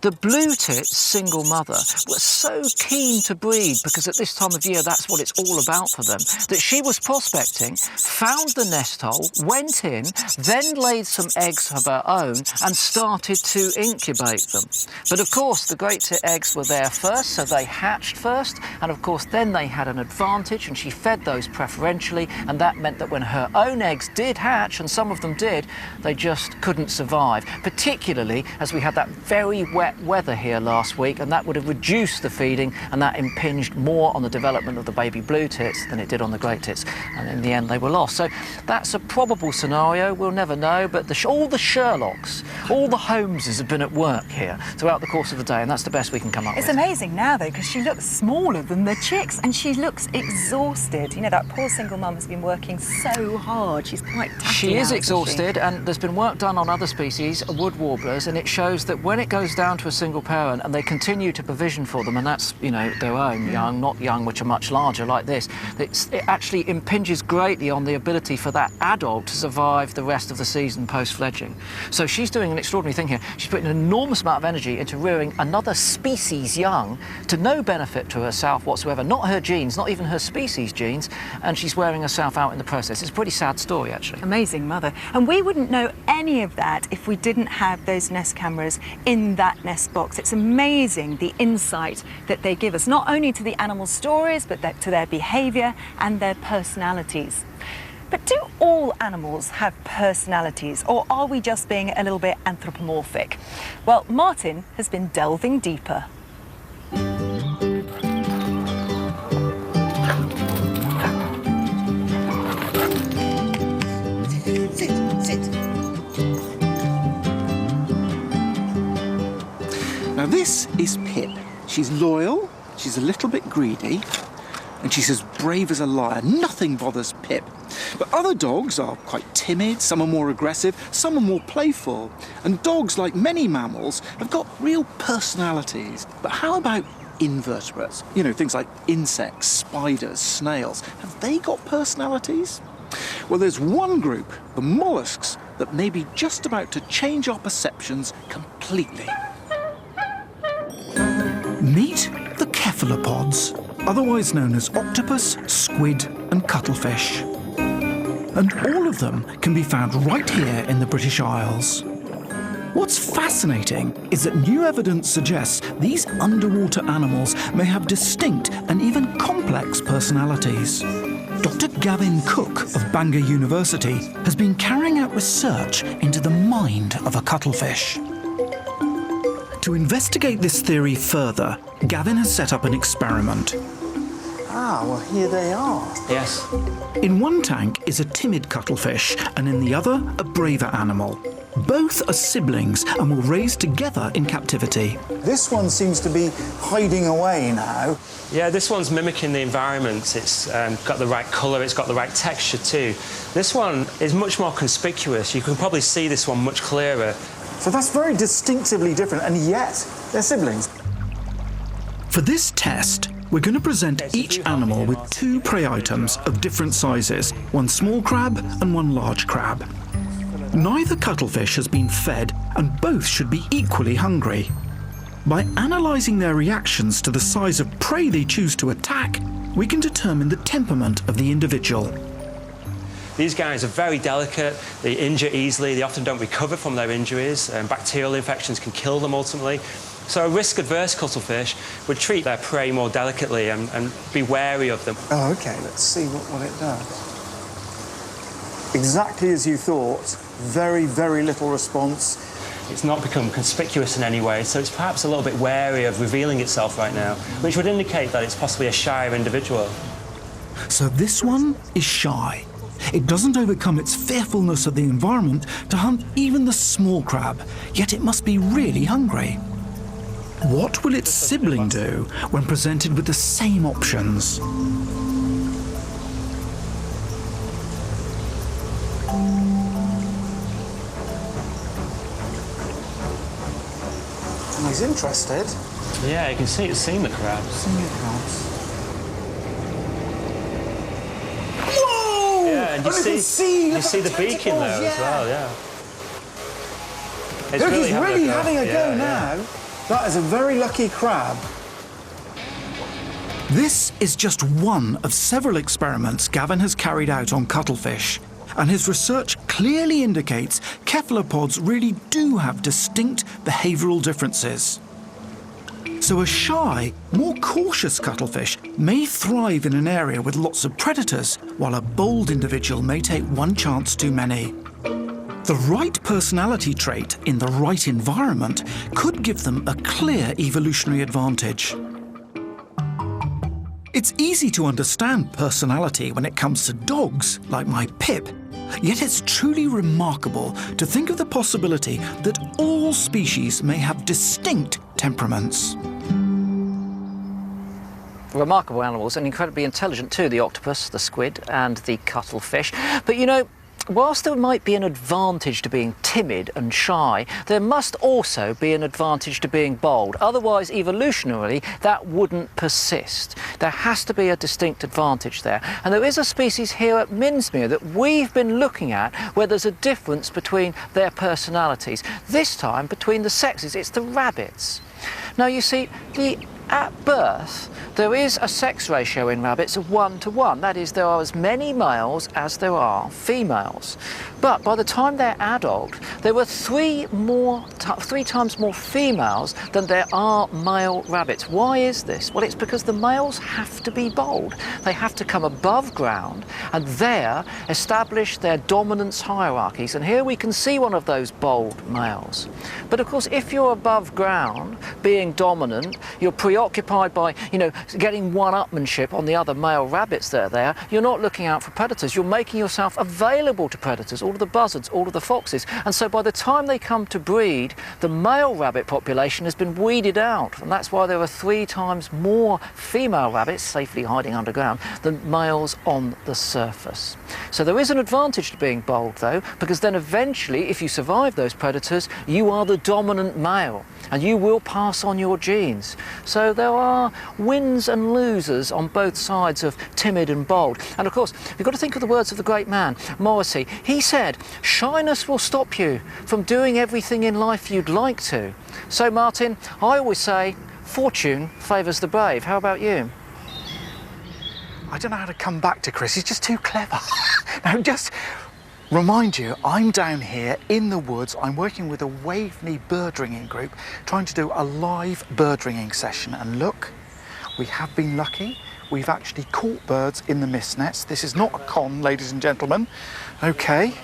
The blue tit's single mother was so keen to breed, because at this time of year that's what it's all about for them, that she was prospecting, found the nest hole, went in, then laid some eggs of her own and started to incubate them. But of course the great tit eggs were there first, so they hatched first, and of course then they had an advantage and she fed those preferentially, and that meant that when her own eggs did hatch, and some of them did, they just couldn't survive, particularly as we had that very wet weather here last week, and that would have reduced the feeding, and that impinged more on the development of the baby blue tits than it did on the great tits, and in the end they were lost. So that's a probable scenario. We'll never know, but all the Sherlocks, all the Holmeses have been at work here throughout the course of the day, and that's the best we can come up with. It's amazing now though, because she looks smaller than the chicks and she looks exhausted. You know, that poor single mum has been working so hard. She's quite tatty. She is exhausted, and there's been work done on other species, wood warblers, and it shows that when it goes down to a single parent and they continue to provision for them, and that's, you know, their own young, not young which are much larger like this, it actually impinges greatly on the ability for that adult to survive the rest of the season post-fledging. So she's doing an extraordinary thing here. She's putting an enormous amount of energy into rearing another species young to no benefit to herself whatsoever, not her genes, not even her species genes, and she's wearing herself out in the process. It's a pretty sad story, actually. Amazing mother. And we wouldn't know any of that if we didn't have those Nest cameras in that nest box. It's amazing the insight that they give us, not only to the animal stories, but to their behaviour and their personalities. But do all animals have personalities, or are we just being a little bit anthropomorphic? Well, Martin has been delving deeper. Now this is Pip. She's loyal, she's a little bit greedy, and she's as brave as a lion. Nothing bothers Pip. But other dogs are quite timid, some are more aggressive, some are more playful. And dogs, like many mammals, have got real personalities. But how about invertebrates? You know, things like insects, spiders, snails. Have they got personalities? Well, there's one group, the mollusks, that may be just about to change our perceptions completely. Meet the cephalopods, otherwise known as octopus, squid and cuttlefish. And all of them can be found right here in the British Isles. What's fascinating is that new evidence suggests these underwater animals may have distinct and even complex personalities. Dr. Gavin Cook of Bangor University has been carrying out research into the mind of a cuttlefish. To investigate this theory further, Gavin has set up an experiment. Ah, well, here they are. Yes. In one tank is a timid cuttlefish, and in the other, a braver animal. Both are siblings and were raised together in captivity. This one seems to be hiding away now. Yeah, this one's mimicking the environment. It's got the right colour, it's got the right texture too. This one is much more conspicuous. You can probably see this one much clearer. So that's very distinctively different, and yet they're siblings. For this test, we're going to present each animal with two prey items of different sizes, one small crab and one large crab. Neither cuttlefish has been fed, and both should be equally hungry. By analysing their reactions to the size of prey they choose to attack, we can determine the temperament of the individual. These guys are very delicate, they injure easily, they often don't recover from their injuries, and bacterial infections can kill them ultimately. So a risk-averse cuttlefish would treat their prey more delicately and be wary of them. Oh, OK, let's see what it does. Exactly as you thought, very, very little response. It's not become conspicuous in any way, so it's perhaps a little bit wary of revealing itself right now, which would indicate that it's possibly a shyer individual. So this one is shy. It doesn't overcome its fearfulness of the environment to hunt even the small crab, yet it must be really hungry. What will its sibling do when presented with the same options? And he's interested. Yeah, you can see it's seen the crabs. Seen the crabs. Yeah, and you see the beak in there as well, yeah. Look, he's really having a go now. That is a very lucky crab. This is just one of several experiments Gavin has carried out on cuttlefish, and his research clearly indicates cephalopods really do have distinct behavioural differences. So a shy, more cautious cuttlefish may thrive in an area with lots of predators, while a bold individual may take one chance too many. The right personality trait in the right environment could give them a clear evolutionary advantage. It's easy to understand personality when it comes to dogs, like my Pip, yet it's truly remarkable to think of the possibility that all species may have distinct temperaments. Remarkable animals, and incredibly intelligent too, the octopus, the squid and the cuttlefish. But you know, whilst there might be an advantage to being timid and shy, there must also be an advantage to being bold. Otherwise, evolutionarily, that wouldn't persist. There has to be a distinct advantage there. And there is a species here at Minsmere that we've been looking at where there's a difference between their personalities. This time between the sexes, it's the rabbits. Now you see, at birth, there is a sex ratio in rabbits of 1 to 1. That is, there are as many males as there are females. But by the time they're adult, there were three times more females than there are male rabbits. Why is this? Well, it's because the males have to be bold. They have to come above ground and there establish their dominance hierarchies. And here we can see one of those bold males. But of course, if you're above ground, being dominant, you're preoccupied by, getting one-upmanship on the other male rabbits that are there. You're not looking out for predators. You're making yourself available to predators, all of the buzzards, all of the foxes. And so by the time they come to breed, the male rabbit population has been weeded out. And that's why there are 3 times more female rabbits safely hiding underground than males on the surface. So there is an advantage to being bold, though, because then eventually, if you survive those predators, you are the dominant male and you will pass on your genes. So there are wins and losers on both sides of timid and bold. And of course, you've got to think of the words of the great man, Morrissey. He said, shyness will stop you from doing everything in life you'd like to. So Martin, I always say, fortune favours the brave. How about you? I don't know how to come back to Chris. He's just too clever. Now, just remind you, I'm down here in the woods. I'm working with a Waveney bird ringing group, trying to do a live bird ringing session. And look, we have been lucky. We've actually caught birds in the mist nets. This is not a con, ladies and gentlemen. Okay,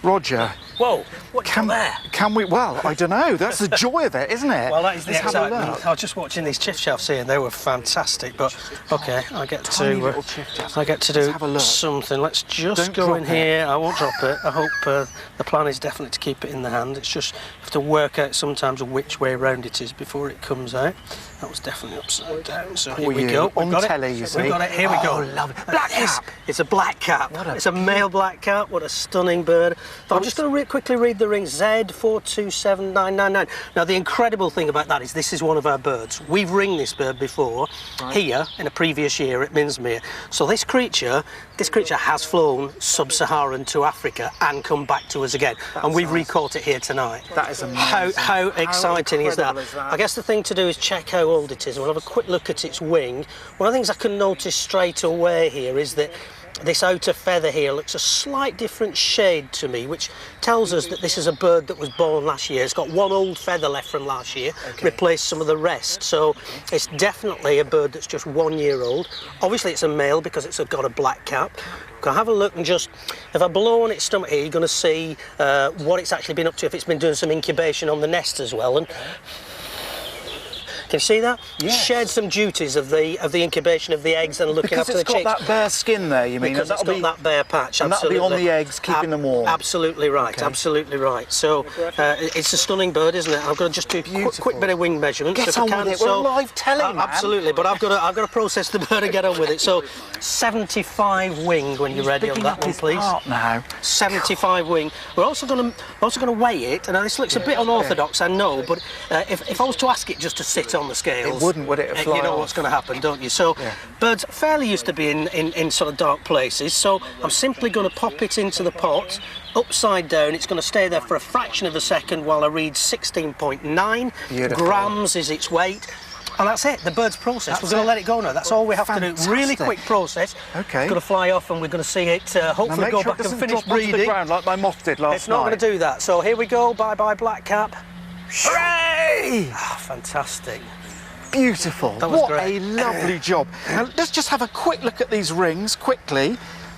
Roger. Whoa, what's there? Can we? Well, I don't know. That's the joy of it, isn't it? Well, that is the Let's have a excitement. look. I was just watching these chiff chaffs here, and they were fantastic. But okay, I get to do something. Let's just go in here. I won't drop it. I hope the plan is definitely to keep it in the hand. It's just you have to work out sometimes which way round it is before it comes out. That was definitely upside down. So here we go. On telly, you see. We've got it. Here we go. Oh, lovely. Black cap. It's a black cap. It's a male black cap. What a stunning bird. But I'm just going to quickly read the ring. Z427999. Now, the incredible thing about that is this is one of our birds. We've ringed this bird before here in a previous year at Minsmere. So this creature has flown sub-Saharan to Africa and come back to us again. And we've recaught it here tonight. That is amazing. How exciting is that? I guess the thing to do is check how old it is. And we'll have a quick look at its wing. One of the things I can notice straight away here is that this outer feather here looks a slight different shade to me, which tells us that this is a bird that was born last year. It's got one old feather left from last year, replaced some of the rest. So it's definitely a bird that's just 1 year old. Obviously it's a male because it's got a black cap. Can I have a look and just, if I blow on its stomach here, you're going to see what it's actually been up to, if it's been doing some incubation on the nest as well. And can you see that? Yes. Shared some duties of the incubation of the eggs and looking after the chicks. Because it's got that bare skin there, you mean? Because it's got that bare patch, and absolutely. that'll be on the eggs, keeping them warm. Absolutely right, absolutely right. So it's a stunning bird, isn't it? I've got to just do a quick bit of wing measurements. Get on with it. We're live telling, man. Absolutely, but I've got to process the bird and get on with it. So 75 wing when you're ready on that one, please. Now 75 wing. We're also going to weigh it. And this looks a bit unorthodox, I know, but if I was to ask it just to sit on the scales, it wouldn't, would it? You know what's going to happen, don't you? So birds are fairly used to being in sort of dark places. So I'm simply going to pop it into the pot. Upside down, it's going to stay there for a fraction of a second while I read 16.9 grams is its weight. And that's it, the bird's processed. We're going to let it go now. That's all we have to do. Really quick process. Okay. It's going to fly off and we're going to see it hopefully go back and finish breeding. To the ground like my moth did last night. It's not going to do that. So here we go. Bye-bye, black cap. Hooray! Oh, fantastic. Beautiful. That was what great. A lovely job. Now, let's just have a quick look at these rings quickly.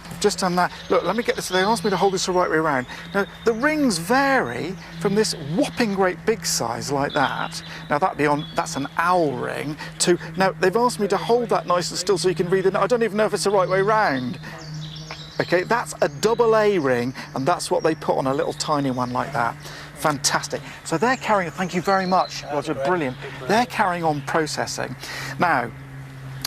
I've just done that. Look, let me get this. They asked me to hold this the right way around. Now, the rings vary from this whopping great big size like that. Now, that's an owl ring. To now, they've asked me to hold that nice and still so you can read it. I don't even know if it's the right way round. Okay, that's a AA ring, and that's what they put on a little tiny one like that. Fantastic. So they're carrying, thank you very much, Roger, brilliant. They're carrying on processing. Now,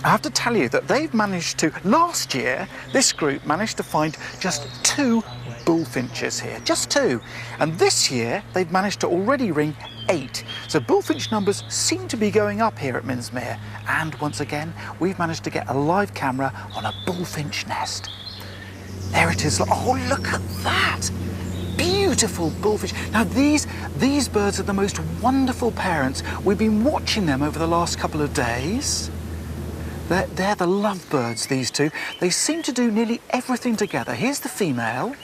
I have to tell you that they've managed to, last year, this group managed to find just 2 bullfinches here, just 2. And this year, they've managed to already ring 8. So bullfinch numbers seem to be going up here at Minsmere. And once again, we've managed to get a live camera on a bullfinch nest. There it is. Oh, look at that! Beautiful bullfinch. Now these birds are the most wonderful parents. We've been watching them over the last couple of days. They're the lovebirds, these 2. They seem to do nearly everything together. Here's the female.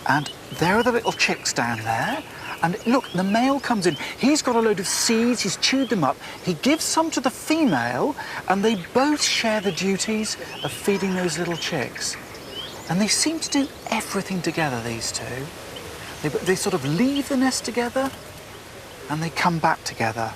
And there are the little chicks down there. And look, the male comes in. He's got a load of seeds, he's chewed them up. He gives some to the female, and they both share the duties of feeding those little chicks. And they seem to do everything together, these 2. They sort of leave the nest together, and they come back together.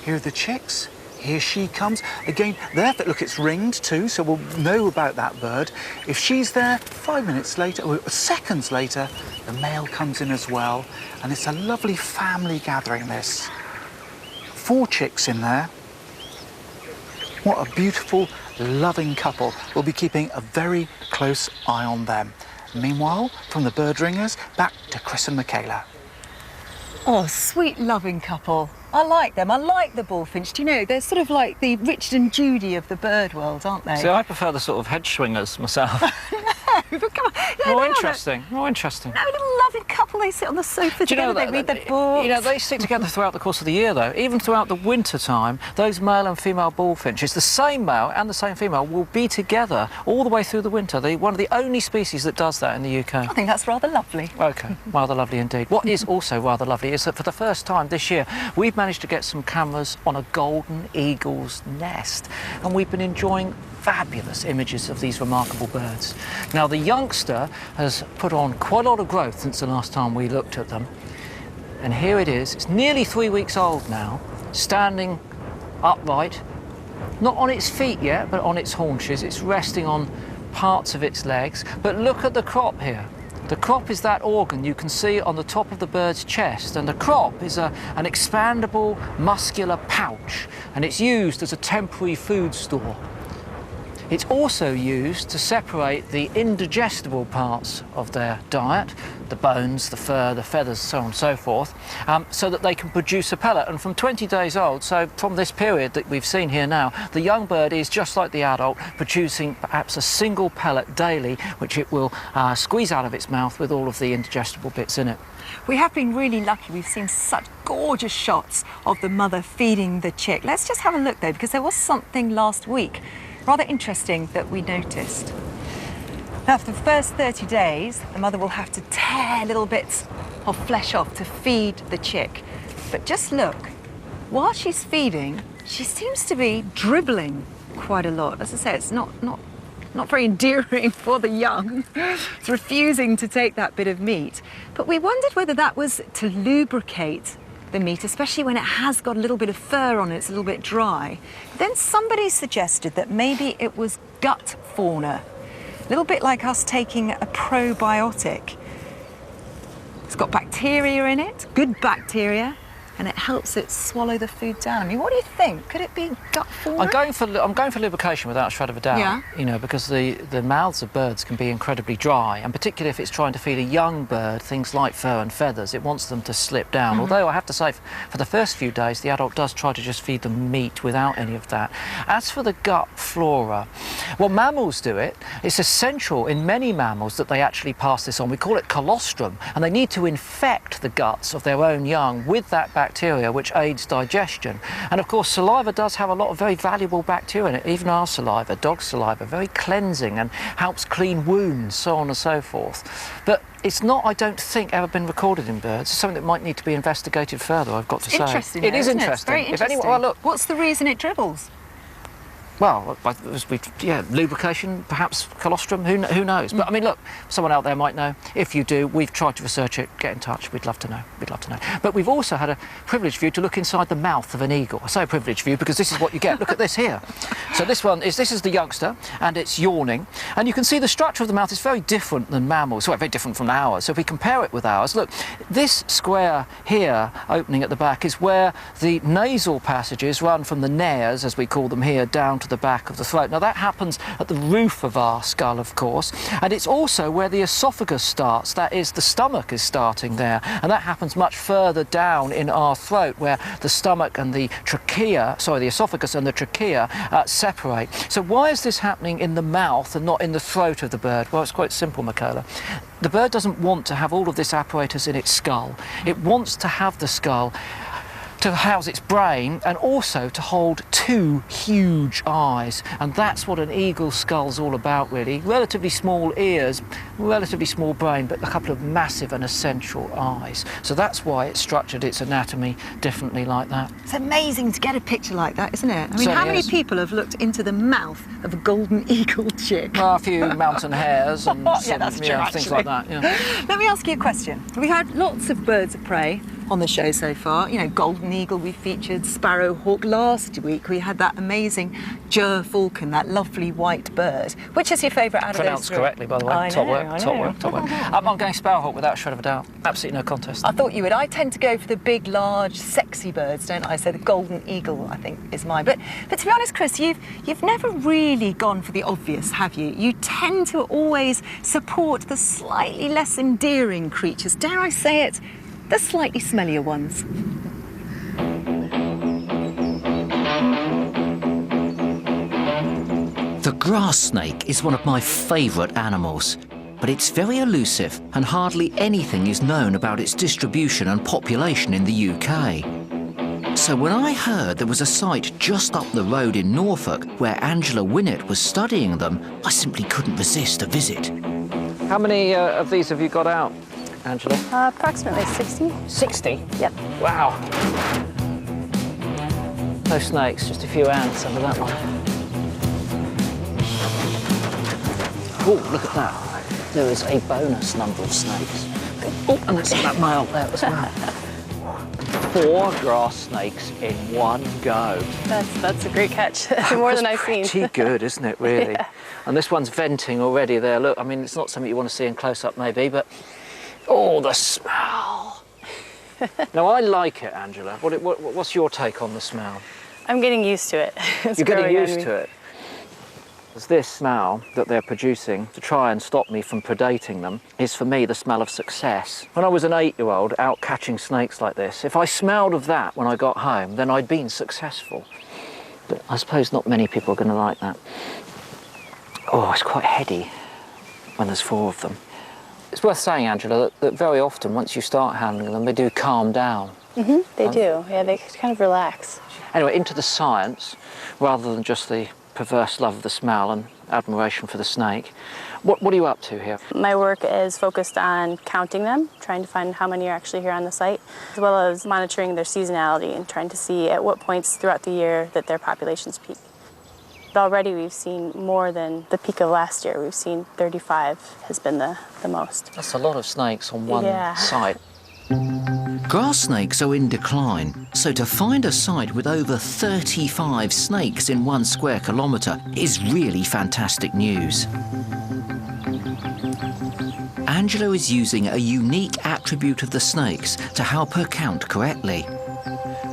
Here are the chicks. Here she comes. Again, there, look, it's ringed too, so we'll know about that bird. If she's there, 5 minutes later, or seconds later, the male comes in as well. And it's a lovely family gathering, this. 4 chicks in there. What a beautiful, loving couple. We'll be keeping a very close eye on them. Meanwhile, from the bird ringers, back to Chris and Michaela. Oh, sweet, loving couple. I like them. I like the bullfinch. Do you know, they're sort of like the Richard and Judy of the bird world, aren't they? See, I prefer the sort of hedge swingers myself. No, but come on. No, More interesting. No, a little loving couple. They sit on the sofa together, they read their books. You know, they stick together throughout the course of the year, though. Even throughout the winter time, those male and female bullfinches, the same male and the same female, will be together all the way through the winter. They're one of the only species that does that in the UK. I think that's rather lovely. OK, rather lovely indeed. What is also rather lovely is that for the first time this year, we've managed to get some cameras on a golden eagle's nest, and we've been enjoying fabulous images of these remarkable birds. Now, the youngster has put on quite a lot of growth since the last time we looked at them. And here it is. It's nearly 3 weeks old now, standing upright, not on its feet yet, but on its haunches. It's resting on parts of its legs. But look at the crop here. The crop is that organ you can see on the top of the bird's chest, and the crop is an expandable muscular pouch, and it's used as a temporary food store. It's also used to separate the indigestible parts of their diet, the bones, the fur, the feathers, so on and so forth, so that they can produce a pellet. And from 20 days old, so from this period that we've seen here now, the young bird is just like the adult, producing perhaps a single pellet daily, which it will squeeze out of its mouth with all of the indigestible bits in it. We have been really lucky. We've seen such gorgeous shots of the mother feeding the chick. Let's just have a look, though, because there was something last week rather interesting that we noticed. Now, for the first 30 days, the mother will have to tear little bits of flesh off to feed the chick. But just look, while she's feeding, she seems to be dribbling quite a lot. As I say, it's not very endearing for the young. It's refusing to take that bit of meat. But we wondered whether that was to lubricate the meat, especially when it has got a little bit of fur on it, it's a little bit dry. Then somebody suggested that maybe it was gut fauna, a little bit like us taking a probiotic. It's got bacteria in it, good bacteria, and it helps it swallow the food down. I mean, what do you think? Could it be gut fauna? I'm going for lubrication without a shred of a doubt. Yeah. You know, because the mouths of birds can be incredibly dry, and particularly if it's trying to feed a young bird things like fur and feathers, it wants them to slip down. Mm-hmm. Although I have to say, for the first few days, the adult does try to just feed them meat without any of that. As for the gut flora, well, mammals do it. It's essential in many mammals that they actually pass this on. We call it colostrum, and they need to infect the guts of their own young with that bacteria which aids digestion. And of course, saliva does have a lot of very valuable bacteria in it. Even our saliva, dog saliva, very cleansing and helps clean wounds, so on and so forth. But it's not, I don't think, ever been recorded in birds. It's something that might need to be investigated further, I've got to say. Interesting, It is though, interesting. It's very interesting. Well, look, what's the reason it dribbles? Well, lubrication, perhaps colostrum, who knows? But I mean, look, someone out there might know. If you do, we've tried to research it, get in touch, we'd love to know, But we've also had a privileged view to look inside the mouth of an eagle. I say a privileged view because this is what you get. Look at this here. So this is the youngster, and it's yawning. And you can see the structure of the mouth is very different than mammals, well, very different from ours. So if we compare it with ours, look, this square here, opening at the back, is where the nasal passages run from the nares, as we call them here, down to the back of the throat. Now that happens at the roof of our skull, of course, and it's also where the esophagus starts. That is, the stomach is starting there, and that happens much further down in our throat, where the stomach and the the esophagus and the trachea separate. So why is this happening in the mouth and not in the throat of the bird? Well, it's quite simple, Michaela. The bird doesn't want to have all of this apparatus in its skull. It wants to have the skull to house its brain and also to hold two huge eyes, and that's what an eagle's skull's all about, really. Relatively small ears, relatively small brain, but a couple of massive and essential eyes. So that's why it's structured its anatomy differently like that. It's amazing to get a picture like that, isn't it? I mean, Certainly how many is. people have looked into the mouth of a golden eagle chick? Well, a few mountain hares and Yeah, that's true, things like that. Yeah. Let me ask you a question. We had lots of birds of prey on the show so far. You know, golden eagle we featured, sparrowhawk. Last week we had that amazing falcon, that lovely white bird. Which is your favourite out of those Pronounced three? correctly, by the way. I Top know, work. I'm going sparrowhawk without a shred of a doubt. Absolutely no contest. I thought you would. I tend to go for the big, large, sexy birds, don't I? So the golden eagle, I think, is mine. But to be honest, Chris, you've never really gone for the obvious, have you? You tend to always support the slightly less endearing creatures. Dare I say it? The slightly smellier ones. The grass snake is one of my favourite animals, but it's very elusive and hardly anything is known about its distribution and population in the UK. So when I heard there was a site just up the road in Norfolk where Angela Winnett was studying them, I simply couldn't resist a visit. How many of these have you got out, Angela? Approximately 60. 60? Yep. Wow. No snakes, just a few ants under that one. Oh, look at that. There is a bonus number of snakes. Oh, and that's that male there as well. 4 grass snakes in one go. That's a great catch. More than I've seen. Pretty good, isn't it, really? Yeah. And this one's venting already there. Look, I mean, it's not something you want to see in close-up maybe, but oh, the smell. Now, I like it, Angela. What's your take on the smell? I'm getting used to it. It's You're getting growing on used me. to it. This smell that they're producing to try and stop me from predating them is, for me, the smell of success. When I was an 8-year-old out catching snakes like this, if I smelled of that when I got home, then I'd been successful. But I suppose not many people are going to like that. Oh, it's quite heady when there's 4 of them. It's worth saying, Angela, that very often, once you start handling them, they do calm down. Mm-hmm, they do. Yeah, they kind of relax. Anyway, into the science, rather than just the perverse love of the smell and admiration for the snake. What are you up to here? My work is focused on counting them, trying to find how many are actually here on the site, as well as monitoring their seasonality and trying to see at what points throughout the year that their populations peak. But already we've seen more than the peak of last year. We've seen 35 has been the most. That's a lot of snakes on one site. Grass snakes are in decline, so to find a site with over 35 snakes in 1 square kilometre is really fantastic news. Angela is using a unique attribute of the snakes to help her count correctly.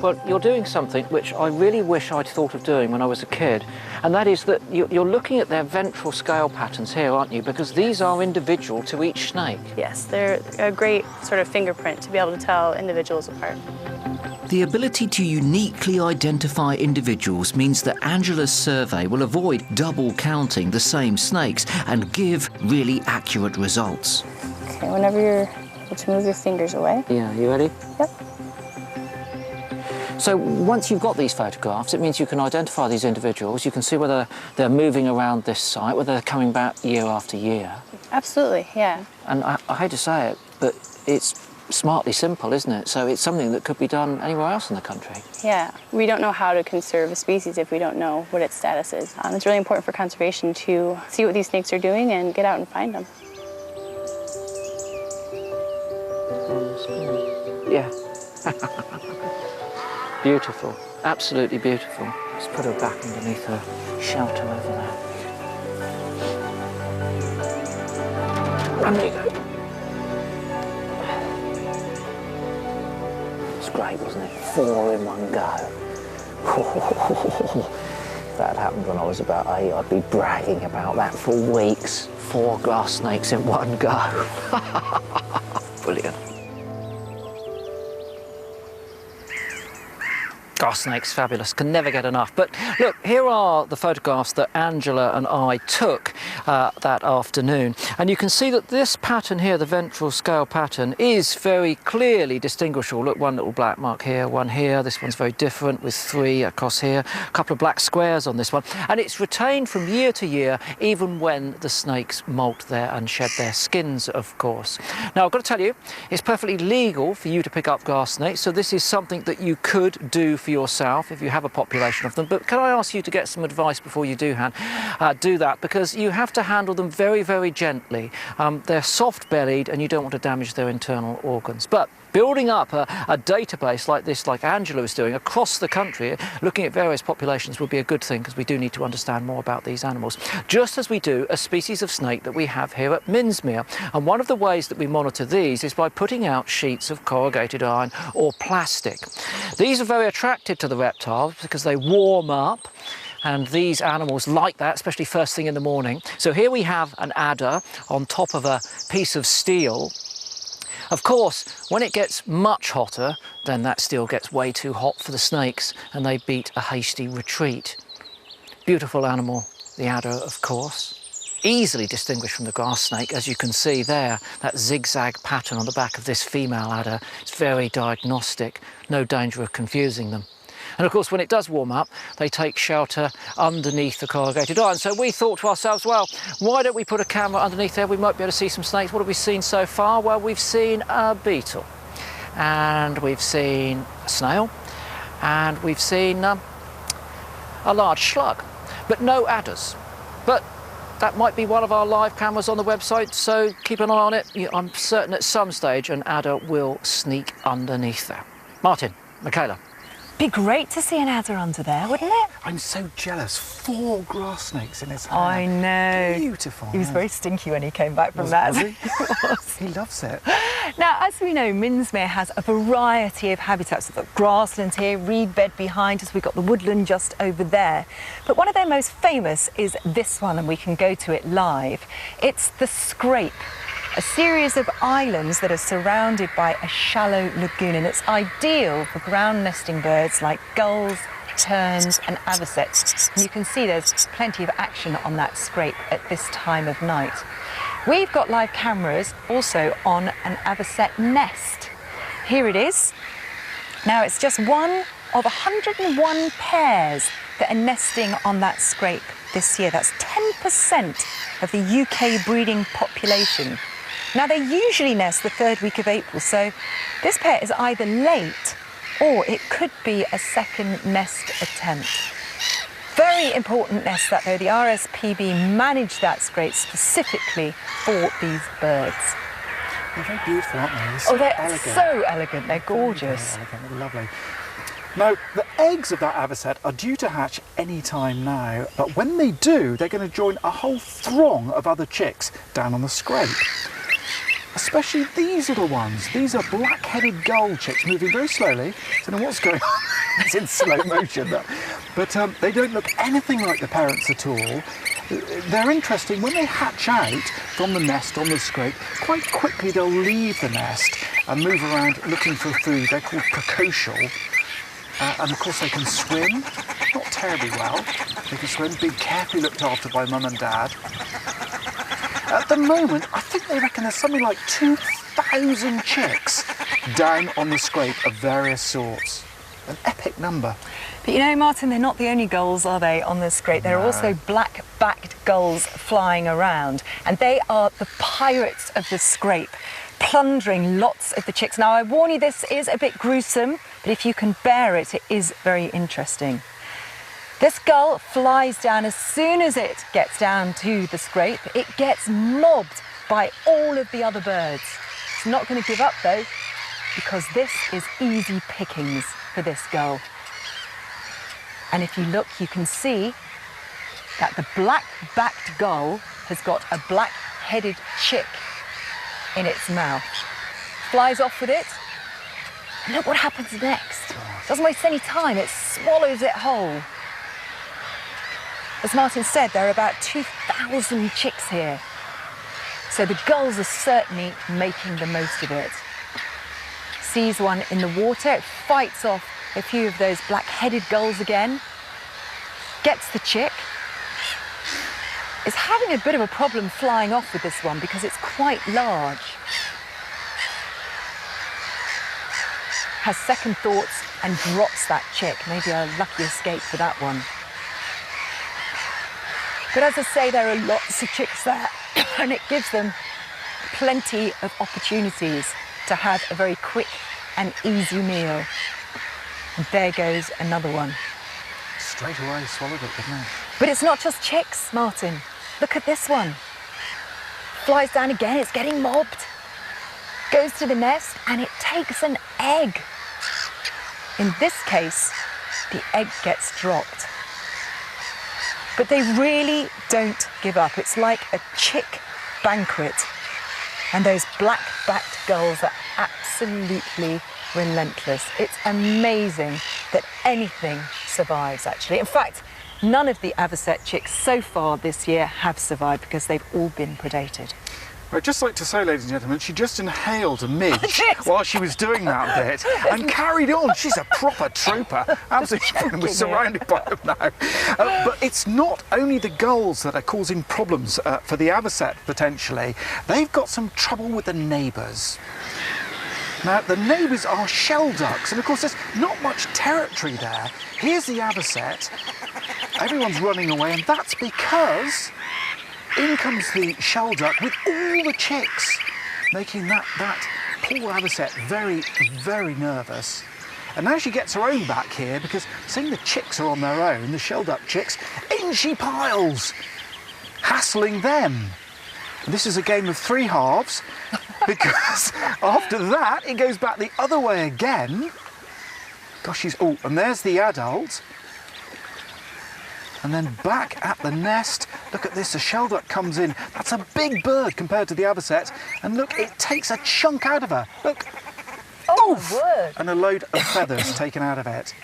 Well, you're doing something which I really wish I'd thought of doing when I was a kid, and that is that you're looking at their ventral scale patterns here, aren't you? Because these are individual to each snake. Yes, they're a great sort of fingerprint to be able to tell individuals apart. The ability to uniquely identify individuals means that Angela's survey will avoid double counting the same snakes and give really accurate results. Okay, whenever you're able to move your fingers away. Yeah, you ready? Yep. So once you've got these photographs, it means you can identify these individuals. You can see whether they're moving around this site, whether they're coming back year after year. Absolutely, yeah. And I hate to say it, but it's smartly simple, isn't it? So it's something that could be done anywhere else in the country. Yeah, we don't know how to conserve a species if we don't know what its status is. It's really important for conservation to see what these snakes are doing and get out and find them. Yeah. Beautiful, absolutely beautiful. Let's put her back underneath her shelter over there. And there you go. It's great, wasn't it? 4 in one go. If that happened when I was about 8, I'd be bragging about that for weeks. 4 grass snakes in one go. Brilliant. Grass snakes, fabulous, can never get enough. But look, here are the photographs that Angela and I took that afternoon. And you can see that this pattern here, the ventral scale pattern, is very clearly distinguishable. Look, one little black mark here, one here. This one's very different with 3 across here. A couple of black squares on this one. And it's retained from year to year, even when the snakes molt there and shed their skins, of course. Now, I've got to tell you, it's perfectly legal for you to pick up grass snakes. So this is something that you could do for yourself if you have a population of them. But can I ask you to get some advice before you do that, because you have to handle them very, very gently. They're soft-bellied and you don't want to damage their internal organs. But building up a database like this, like Angela is doing, across the country, looking at various populations would be a good thing, because we do need to understand more about these animals, just as we do a species of snake that we have here at Minsmere. And one of the ways that we monitor these is by putting out sheets of corrugated iron or plastic. These are very attractive to the reptiles because they warm up, and these animals like that, especially first thing in the morning. So here we have an adder on top of a piece of steel. Of course, when it gets much hotter, then that steel gets way too hot for the snakes and they beat a hasty retreat. Beautiful animal, the adder, of course. Easily distinguished from the grass snake, as you can see there, that zigzag pattern on the back of this female adder. It's very diagnostic, no danger of confusing them. And of course, when it does warm up, they take shelter underneath the corrugated iron. So we thought to ourselves, well, why don't we put a camera underneath there? We might be able to see some snakes. What have we seen so far? Well, we've seen a beetle, and we've seen a snail, and we've seen a large slug, but no adders. But that might be one of our live cameras on the website, so keep an eye on it. I'm certain at some stage an adder will sneak underneath there. Martin, Michaela. Be great to see an adder under there, wouldn't it? I'm so jealous. 4 grass snakes in his hand. I know. Beautiful. He was very stinky when he came back from that. He loves it. Now, as we know, Minsmere has a variety of habitats. We've got grasslands here, reed bed behind us, we've got the woodland just over there. But one of their most famous is this one, and we can go to it live. It's the Scrape, a series of islands that are surrounded by a shallow lagoon, and it's ideal for ground nesting birds like gulls, terns and avocets. And you can see there's plenty of action on that Scrape at this time of night. We've got live cameras also on an avocet nest. Here it is. Now, it's just one of 101 pairs that are nesting on that Scrape this year. That's 10% of the UK breeding population. Now, they usually nest the 3rd week of April, so this pair is either late or it could be a second nest attempt. Very important nest that, though. The RSPB managed that Scrape specifically for these birds. They're very beautiful, aren't they? They're so elegant. They're gorgeous. Very elegant. They're lovely. Now, the eggs of that avocet are due to hatch any time now, but when they do, they're going to join a whole throng of other chicks down on the Scrape. Especially these little ones. These are black-headed gull chicks moving very slowly. I don't know what's going on. It's in slow motion, though. But they don't look anything like the parents at all. They're interesting. When they hatch out from the nest on the Scrape, quite quickly they'll leave the nest and move around looking for food. They're called precocial. And of course they can swim, not terribly well. They can swim, be carefully looked after by mum and dad. At the moment, I think they reckon there's something like 2,000 chicks down on the Scrape of various sorts. An epic number. But you know, Martin, they're not the only gulls, are they, on the Scrape? There are also black-backed gulls flying around, and they are the pirates of the Scrape. plundering lots of the chicks. Now, I warn you, this is a bit gruesome, but if you can bear it, it is very interesting. This gull flies down as soon as it gets down to the scrape. It gets mobbed by all of the other birds. It's not going to give up, though, because this is easy pickings for this gull. And if you look, you can see that the black-backed gull has got a black-headed chick in its mouth. Flies off with it, and look what happens next. Doesn't waste any time, it swallows it whole. As Martin said, there are about 2,000 chicks here. So the gulls are certainly making the most of it. Sees one in the water, it fights off a few of those black-headed gulls again, gets the chick, is having a bit of a problem flying off with this one because it's quite large. Has second thoughts and drops that chick. Maybe a lucky escape for that one. But as I say, there are lots of chicks there, and it gives them plenty of opportunities to have a very quick and easy meal. And there goes another one. Straight away swallowed it, didn't it? But it's not just chicks, Martin. Look at this one. Flies down again, it's getting mobbed. Goes to the nest and it takes an egg. In this case, the egg gets dropped. But they really don't give up. It's like a chick banquet. And those black-backed gulls are absolutely relentless. It's amazing that anything survives, actually. In fact, none of the avocet chicks so far this year have survived because they've all been predated. I'd just like to say, ladies and gentlemen, she just inhaled a midge while she was doing that bit and carried on. She's a proper trooper. Absolutely, we're surrounded by them now. But it's not only the gulls that are causing problems for the avocet, potentially. They've got some trouble with the neighbours. Now, the neighbours are shell ducks, and of course there's not much territory there. Here's the avocet. Everyone's running away, and that's because in comes the shell duck with all the chicks, making that poor avocet very, very nervous. And now she gets her own back here because seeing the chicks are on their own, the shell duck chicks, in she piles, hassling them. And this is a game of three halves because after that it goes back the other way again. Gosh, and there's the adult. And then back at the nest, look at this, a shell duck comes in. That's a big bird compared to the avocet. And look, it takes a chunk out of her. Look. Oh, word. And a load of feathers taken out of it.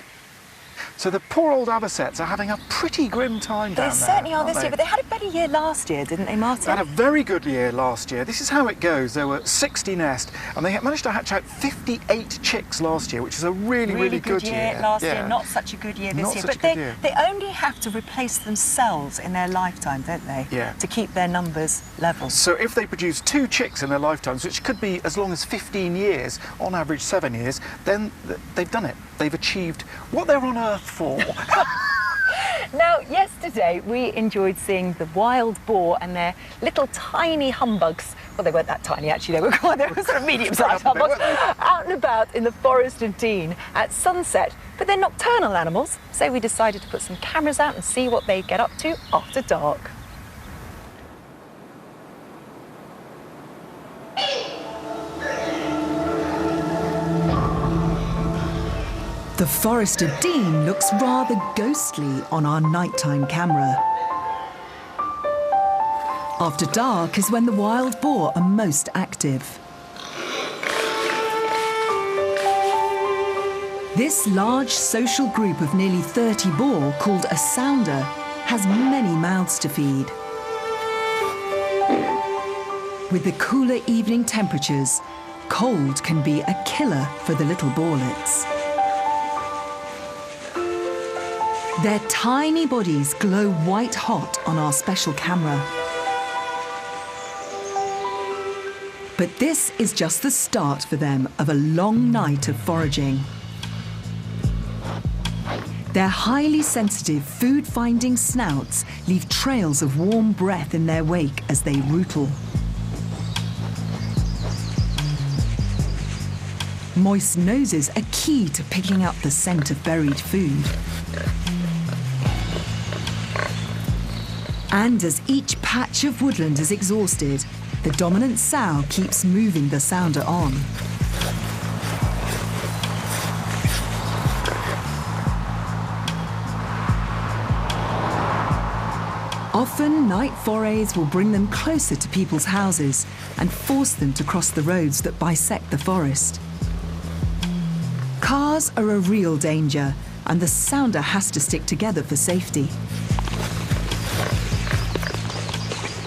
So the poor old avocets are having a pretty grim time down there. They certainly are this year, but they had a better year last year, didn't they, Martin? They had a very good year last year. This is how it goes. There were 60 nests, and they managed to hatch out 58 chicks last year, which is a really good year. Last year, not such a good year this year. But they only have to replace themselves in their lifetime, don't they? Yeah. To keep their numbers level. So if they produce 2 chicks in their lifetimes, which could be as long as 15 years, on average 7 years, then they've done it. They've achieved what they're on Earth for. Now, yesterday we enjoyed seeing the wild boar and their little tiny humbugs. Well, they weren't that tiny, actually. They were sort of medium-sized humbugs out and about in the Forest of Dean at sunset. But they're nocturnal animals, so we decided to put some cameras out and see what they get up to after dark. The Forest of Dean looks rather ghostly on our nighttime camera. After dark is when the wild boar are most active. This large social group of nearly 30 boar, called a sounder, has many mouths to feed. With the cooler evening temperatures, cold can be a killer for the little boarlets. Their tiny bodies glow white hot on our special camera. But this is just the start for them of a long night of foraging. Their highly sensitive, food-finding snouts leave trails of warm breath in their wake as they rootle. Moist noses are key to picking up the scent of buried food. And as each patch of woodland is exhausted, the dominant sow keeps moving the sounder on. Often, night forays will bring them closer to people's houses and force them to cross the roads that bisect the forest. Cars are a real danger, and the sounder has to stick together for safety.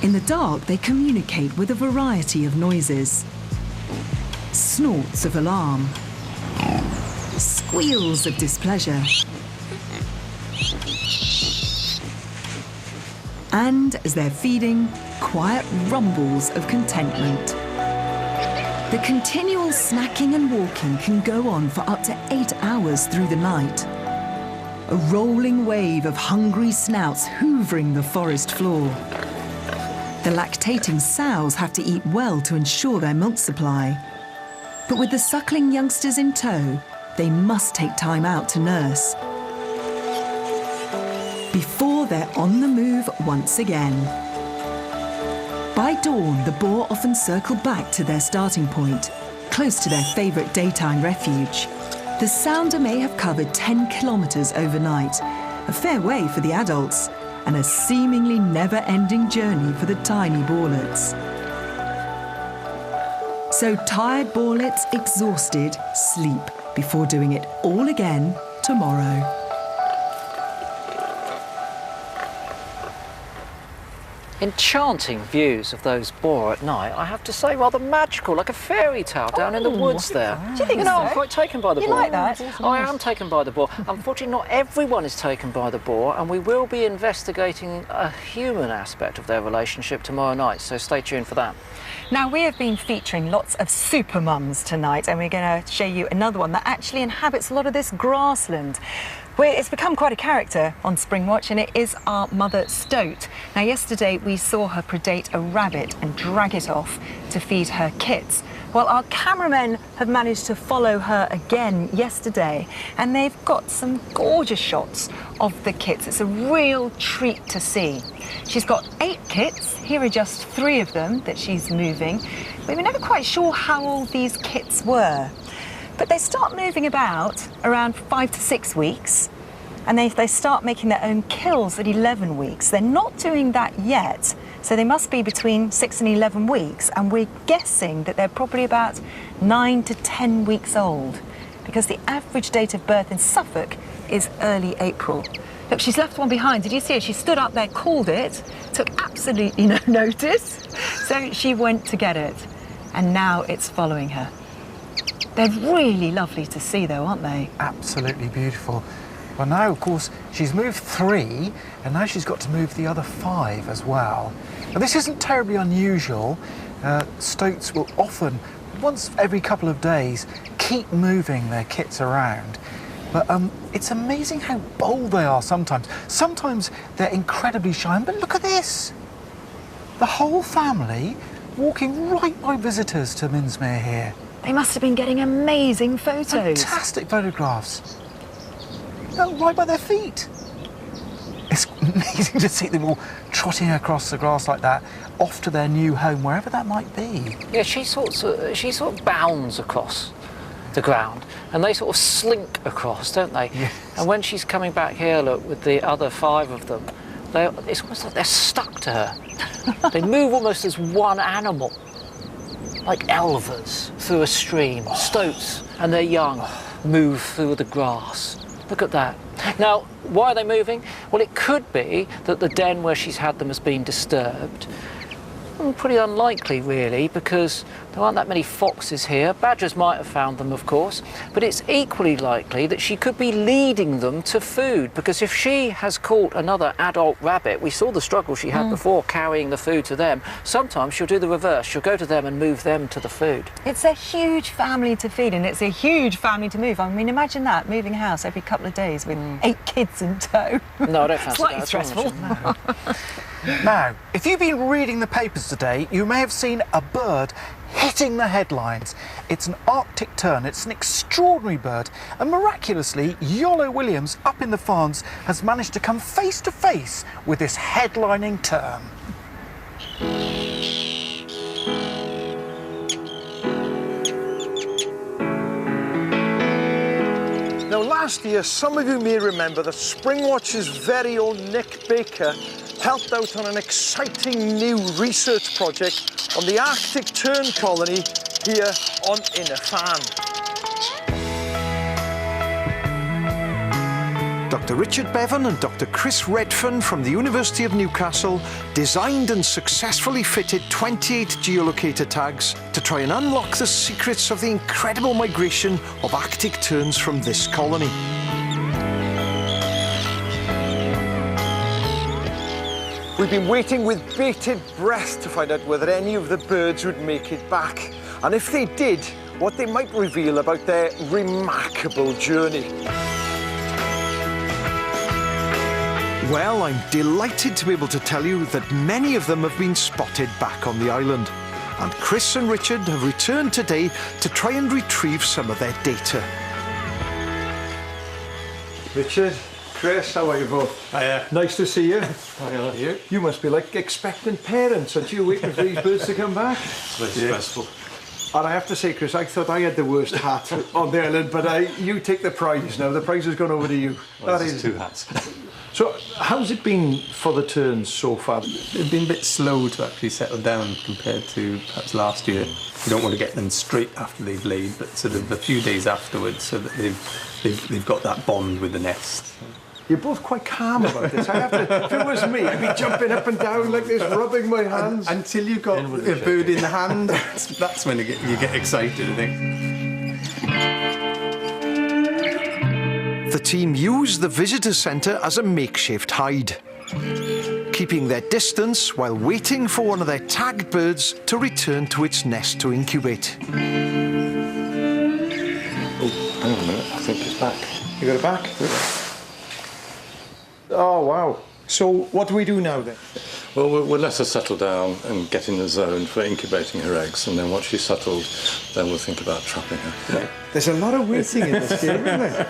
In the dark, they communicate with a variety of noises. Snorts of alarm, squeals of displeasure, and as they're feeding, quiet rumbles of contentment. The continual snacking and walking can go on for up to 8 hours through the night. A rolling wave of hungry snouts hoovering the forest floor. The lactating sows have to eat well to ensure their milk supply. But with the suckling youngsters in tow, they must take time out to nurse before they're on the move once again. By dawn, the boar often circle back to their starting point, close to their favourite daytime refuge. The sounder may have covered 10 kilometres overnight, a fair way for the adults, and a seemingly never-ending journey for the tiny boarlets. So tired boarlets, exhausted, sleep before doing it all again tomorrow. Enchanting views of those boar at night, I have to say, rather magical, like a fairy tale down in the woods there. Do you think You know, so? I'm quite taken by the You boar. like that? I am taken by the boar. Unfortunately, not everyone is taken by the boar, and we will be investigating a human aspect of their relationship tomorrow night, so stay tuned for that. Now, we have been featuring lots of super mums tonight, and we're going to show you another one that actually inhabits a lot of this grassland. It's become quite a character on Springwatch, and it is our mother stoat. Now, yesterday we saw her predate a rabbit and drag it off to feed her kits. Well, our cameramen have managed to follow her again yesterday, and they've got some gorgeous shots of the kits. It's a real treat to see. She's got 8 kits. Here are just 3 of them that she's moving. We were never quite sure how old these kits were. But they start moving about around 5 to 6 weeks, and they start making their own kills at 11 weeks. They're not doing that yet, so they must be between 6 and 11 weeks, and we're guessing that they're probably about 9 to 10 weeks old, because the average date of birth in Suffolk is early April. Look, she's left one behind. Did you see it? She stood up there, called it, took absolutely no notice, so she went to get it, and now it's following her. They're really lovely to see, though, aren't they? Absolutely beautiful. Well, now, of course, she's moved 3, and now she's got to move the other 5 as well. Now, this isn't terribly unusual. Stoats will often, once every couple of days, keep moving their kits around. But it's amazing how bold they are sometimes. Sometimes they're incredibly shy, but look at this. The whole family walking right by visitors to Minsmere here. They must have been getting amazing photos. Fantastic photographs. No, right by their feet. It's amazing to see them all trotting across the grass like that, off to their new home, wherever that might be. Yeah, she sort of bounds across the ground, and they sort of slink across, don't they? Yes. And when she's coming back here, look, with the other 5 of them, it's almost like they're stuck to her. They move almost as one animal. Like elvers through a stream. Stoats and their young move through the grass. Look at that. Now, why are they moving? Well, it could be that the den where she's had them has been disturbed. Pretty unlikely, really, because there aren't that many foxes here. Badgers might have found them, of course, but it's equally likely that she could be leading them to food, because if she has caught another adult rabbit, we saw the struggle she had before carrying the food to them. Sometimes she'll do the reverse. She'll go to them and move them to the food. It's a huge family to feed, and it's a huge family to move. I mean, imagine that, moving house every couple of days with 8 kids in tow. No, I don't fancy Slightly that. stressful. Now, if you've been reading the papers today, you may have seen a bird hitting the headlines. It's an Arctic tern, it's an extraordinary bird, and miraculously, Yolo Williams up in the Farns has managed to come face to face with this headlining tern. Now, last year, some of you may remember that Springwatch's very own Nick Baker helped out on an exciting new research project on the Arctic tern colony here on E07. Dr. Richard Bevan and Dr. Chris Redfern from the University of Newcastle designed and successfully fitted 28 geolocator tags to try and unlock the secrets of the incredible migration of Arctic terns from this colony. We've been waiting with bated breath to find out whether any of the birds would make it back, and if they did, what they might reveal about their remarkable journey. Well, I'm delighted to be able to tell you that many of them have been spotted back on the island. And Chris and Richard have returned today to try and retrieve some of their data. Richard, Chris, how are you both? Hiya. Nice to see you. Hiya. You? You must be like expectant parents, aren't you, waiting for these birds to come back? It's very stressful. And I have to say, Chris, I thought I had the worst hat on the island, but you take the prize now. The prize has gone over to you. Well, that is 2 hats. So, how's it been for the terns so far? They've been a bit slow to actually settle down compared to perhaps last year. You don't want to get them straight after they've laid, but sort of a few days afterwards, so that they've got that bond with the nest. You're both quite calm about this. I have to, if it was me, I'd be jumping up and down like this, rubbing my hands. Until you've got a bird in the hand, that's when you get excited, I think. The team used the visitor centre as a makeshift hide, keeping their distance while waiting for one of their tagged birds to return to its nest to incubate. Oh, hang on a minute, I think it's back. You got it back? Oh, wow. So what do we do now then? Well, we'll let her settle down and get in the zone for incubating her eggs, and then once she's settled, then we'll think about trapping her. Yeah. There's a lot of waiting in this game, isn't there?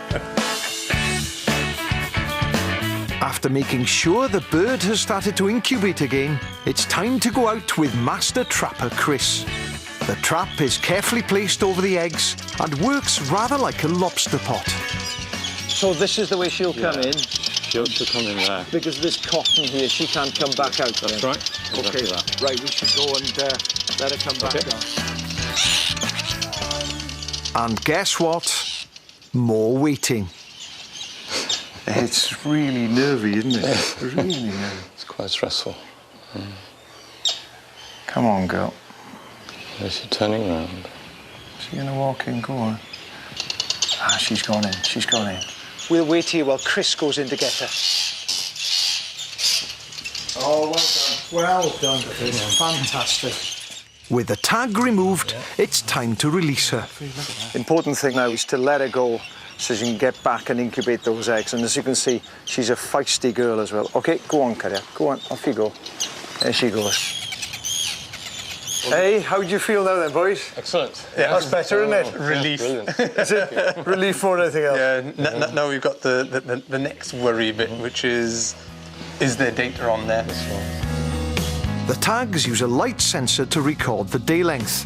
After making sure the bird has started to incubate again, it's time to go out with Master Trapper Chris. The trap is carefully placed over the eggs and works rather like a lobster pot. So this is the way she'll come in? She'll come in there. Because this cotton here, she can't come back out. That's then. right. Okay, Exactly right, we should go and let her come back down. And guess what? More waiting. It's really nervy, isn't it? Really nervy. It's quite stressful. Come on, girl. Is she turning around? Is she going to walk in? Go on. Ah, she's gone in. She's gone in. We'll wait here while Chris goes in to get her. Oh, well done. Well done. It's fantastic. With the tag removed, it's time to release her. Important thing now is to let her go so she can get back and incubate those eggs. And as you can see, she's a feisty girl as well. OK, go on, Carrier. Go on, off you go. There she goes. Hey, how do you feel now then, boys? Excellent. Yeah, that's better, isn't it? Relief. Is it? Relief more than anything else? Yeah, now we've got the next worry bit, which is there data on there? The tags use a light sensor to record the day length.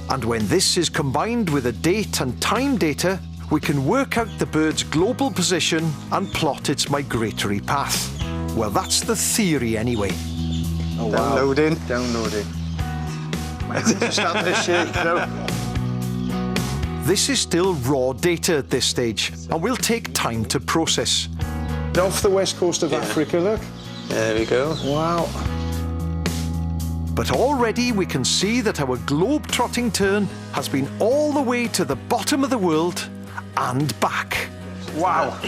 And when this is combined with the date and time data, we can work out the bird's global position and plot its migratory path. Well, that's the theory anyway. Oh, wow. Downloading. Downloading. My hands are starting to shake now. This is still raw data at this stage, and will take time to process. Off the west coast of Africa, look. There we go. Wow. But already we can see that our globe-trotting tern has been all the way to the bottom of the world and back. Wow.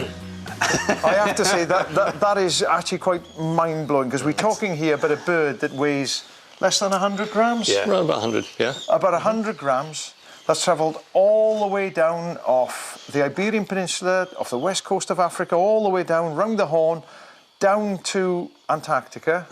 I have to say that is actually quite mind-blowing, because we're talking here about a bird that weighs less than 100 grams? Yeah, around about 100, yeah. About 100 grams. That's travelled all the way down off the Iberian Peninsula, off the west coast of Africa, all the way down, round the Horn, down to Antarctica.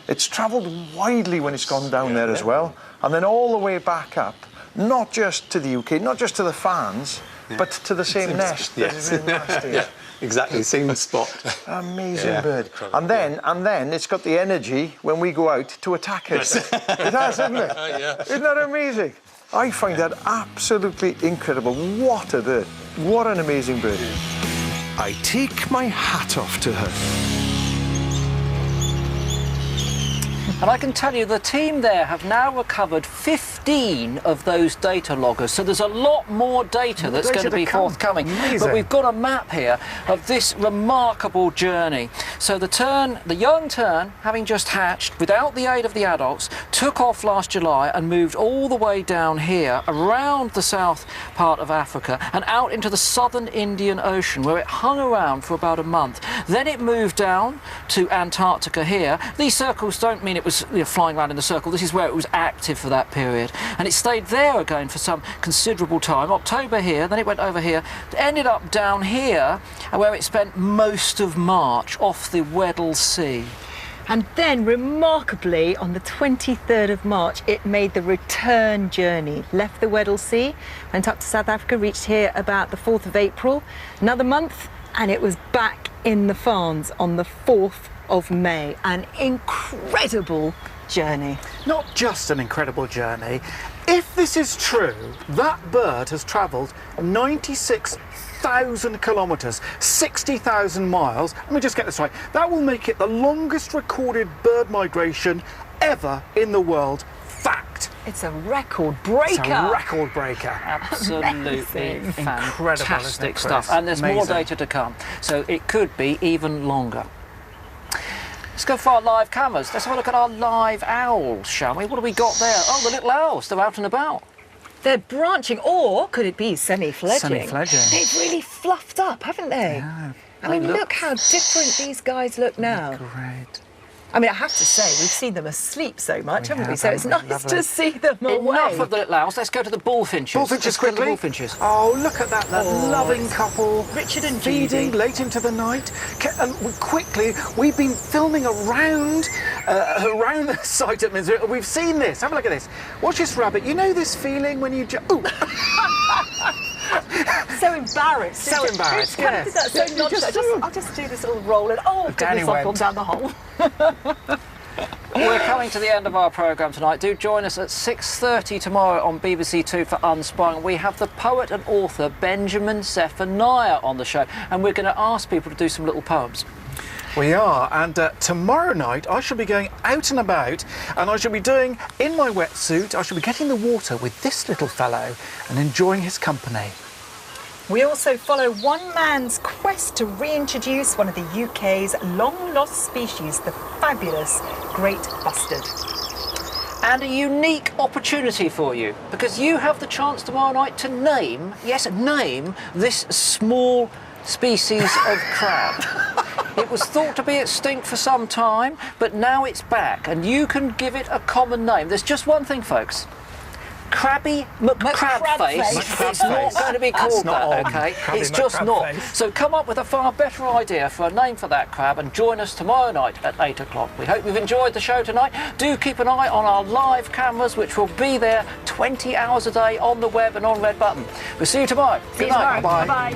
It's travelled widely when it's gone down there as well, and then all the way back up, not just to the UK, not just to the fans, but to the same nest. Yes. That is nasty. Yeah, exactly, same spot. Amazing bird. And then it's got the energy when we go out to attack us. It has, hasn't it? Yeah. Isn't that amazing? I find that absolutely incredible. What a bird. What an amazing bird. I take my hat off to her. And I can tell you the team there have now recovered 15 of those data loggers. So there's a lot more data that's going to be forthcoming. But we've got a map here of this remarkable journey. So the young tern, having just hatched without the aid of the adults, took off last July and moved all the way down here around the south part of Africa and out into the southern Indian Ocean, where it hung around for about a month. Then it moved down to Antarctica here. These circles don't mean it was flying around in the circle. This is where it was active for that period, and it stayed there again for some considerable time. October here, then it went over here, ended up down here, where it spent most of March off the Weddell Sea. And then, remarkably, on the 23rd of March, it made the return journey. Left the Weddell Sea, went up to South Africa, reached here about the 4th of April. Another month, and it was back in the Farns on the 4th of May. An incredible journey. Not just an incredible journey. If this is true, that bird has travelled 96,000 kilometres, 60,000 miles. Let me just get this right. That will make it the longest recorded bird migration ever in the world. Fact. It's a record breaker. It's a record breaker. Absolutely Incredible, fantastic stuff. And there's more data to come. So it could be even longer. Let's go for our live cameras. Let's have a look at our live owls, shall we? What have we got there? Oh, the little owls. They're out and about. They're branching, or could it be semi-fledging? Semi-fledging. They've really fluffed up, haven't they? Yeah. I mean, look how different these guys look now. Great. I mean, I have to say, we've seen them asleep so much, haven't we? have, So it's haven't we? nice to see them awake. Enough of the little owls. Let's go to the bullfinches. Bullfinches quickly. Bullfinches. Oh, look at that loving couple. Richard and feeding Judy. late into the night. And quickly, we've been filming around the site at Minsbury. We've seen this. Have a look at this. Watch this rabbit. You know this feeling when you So embarrassed. So embarrassed, How did that so nonchalant? I'll just do this little roll and goodness, I've gone down the hole. We're coming to the end of our programme tonight. Do join us at 6:30 tomorrow on BBC Two for Unsprung. We have the poet and author Benjamin Zephaniah on the show, and we're going to ask people to do some little poems. We are, and tomorrow night I shall be going out and about, and I shall be doing, in my wetsuit, I shall be getting the water with this little fellow and enjoying his company. We also follow one man's quest to reintroduce one of the UK's long-lost species, the fabulous great bustard. And a unique opportunity for you, because you have the chance tomorrow night to name, yes, name this small species of crab. It was thought to be extinct for some time, but now it's back, and you can give it a common name. There's just one thing, folks. Crabby McCrabface. It's not going to be called that, okay? It's just not. So come up with a far better idea for a name for that crab and join us tomorrow night at 8 o'clock. We hope you've enjoyed the show tonight. Do keep an eye on our live cameras, which will be there 20 hours a day on the web and on Red Button. We'll see you tomorrow. Good night. Bye-bye.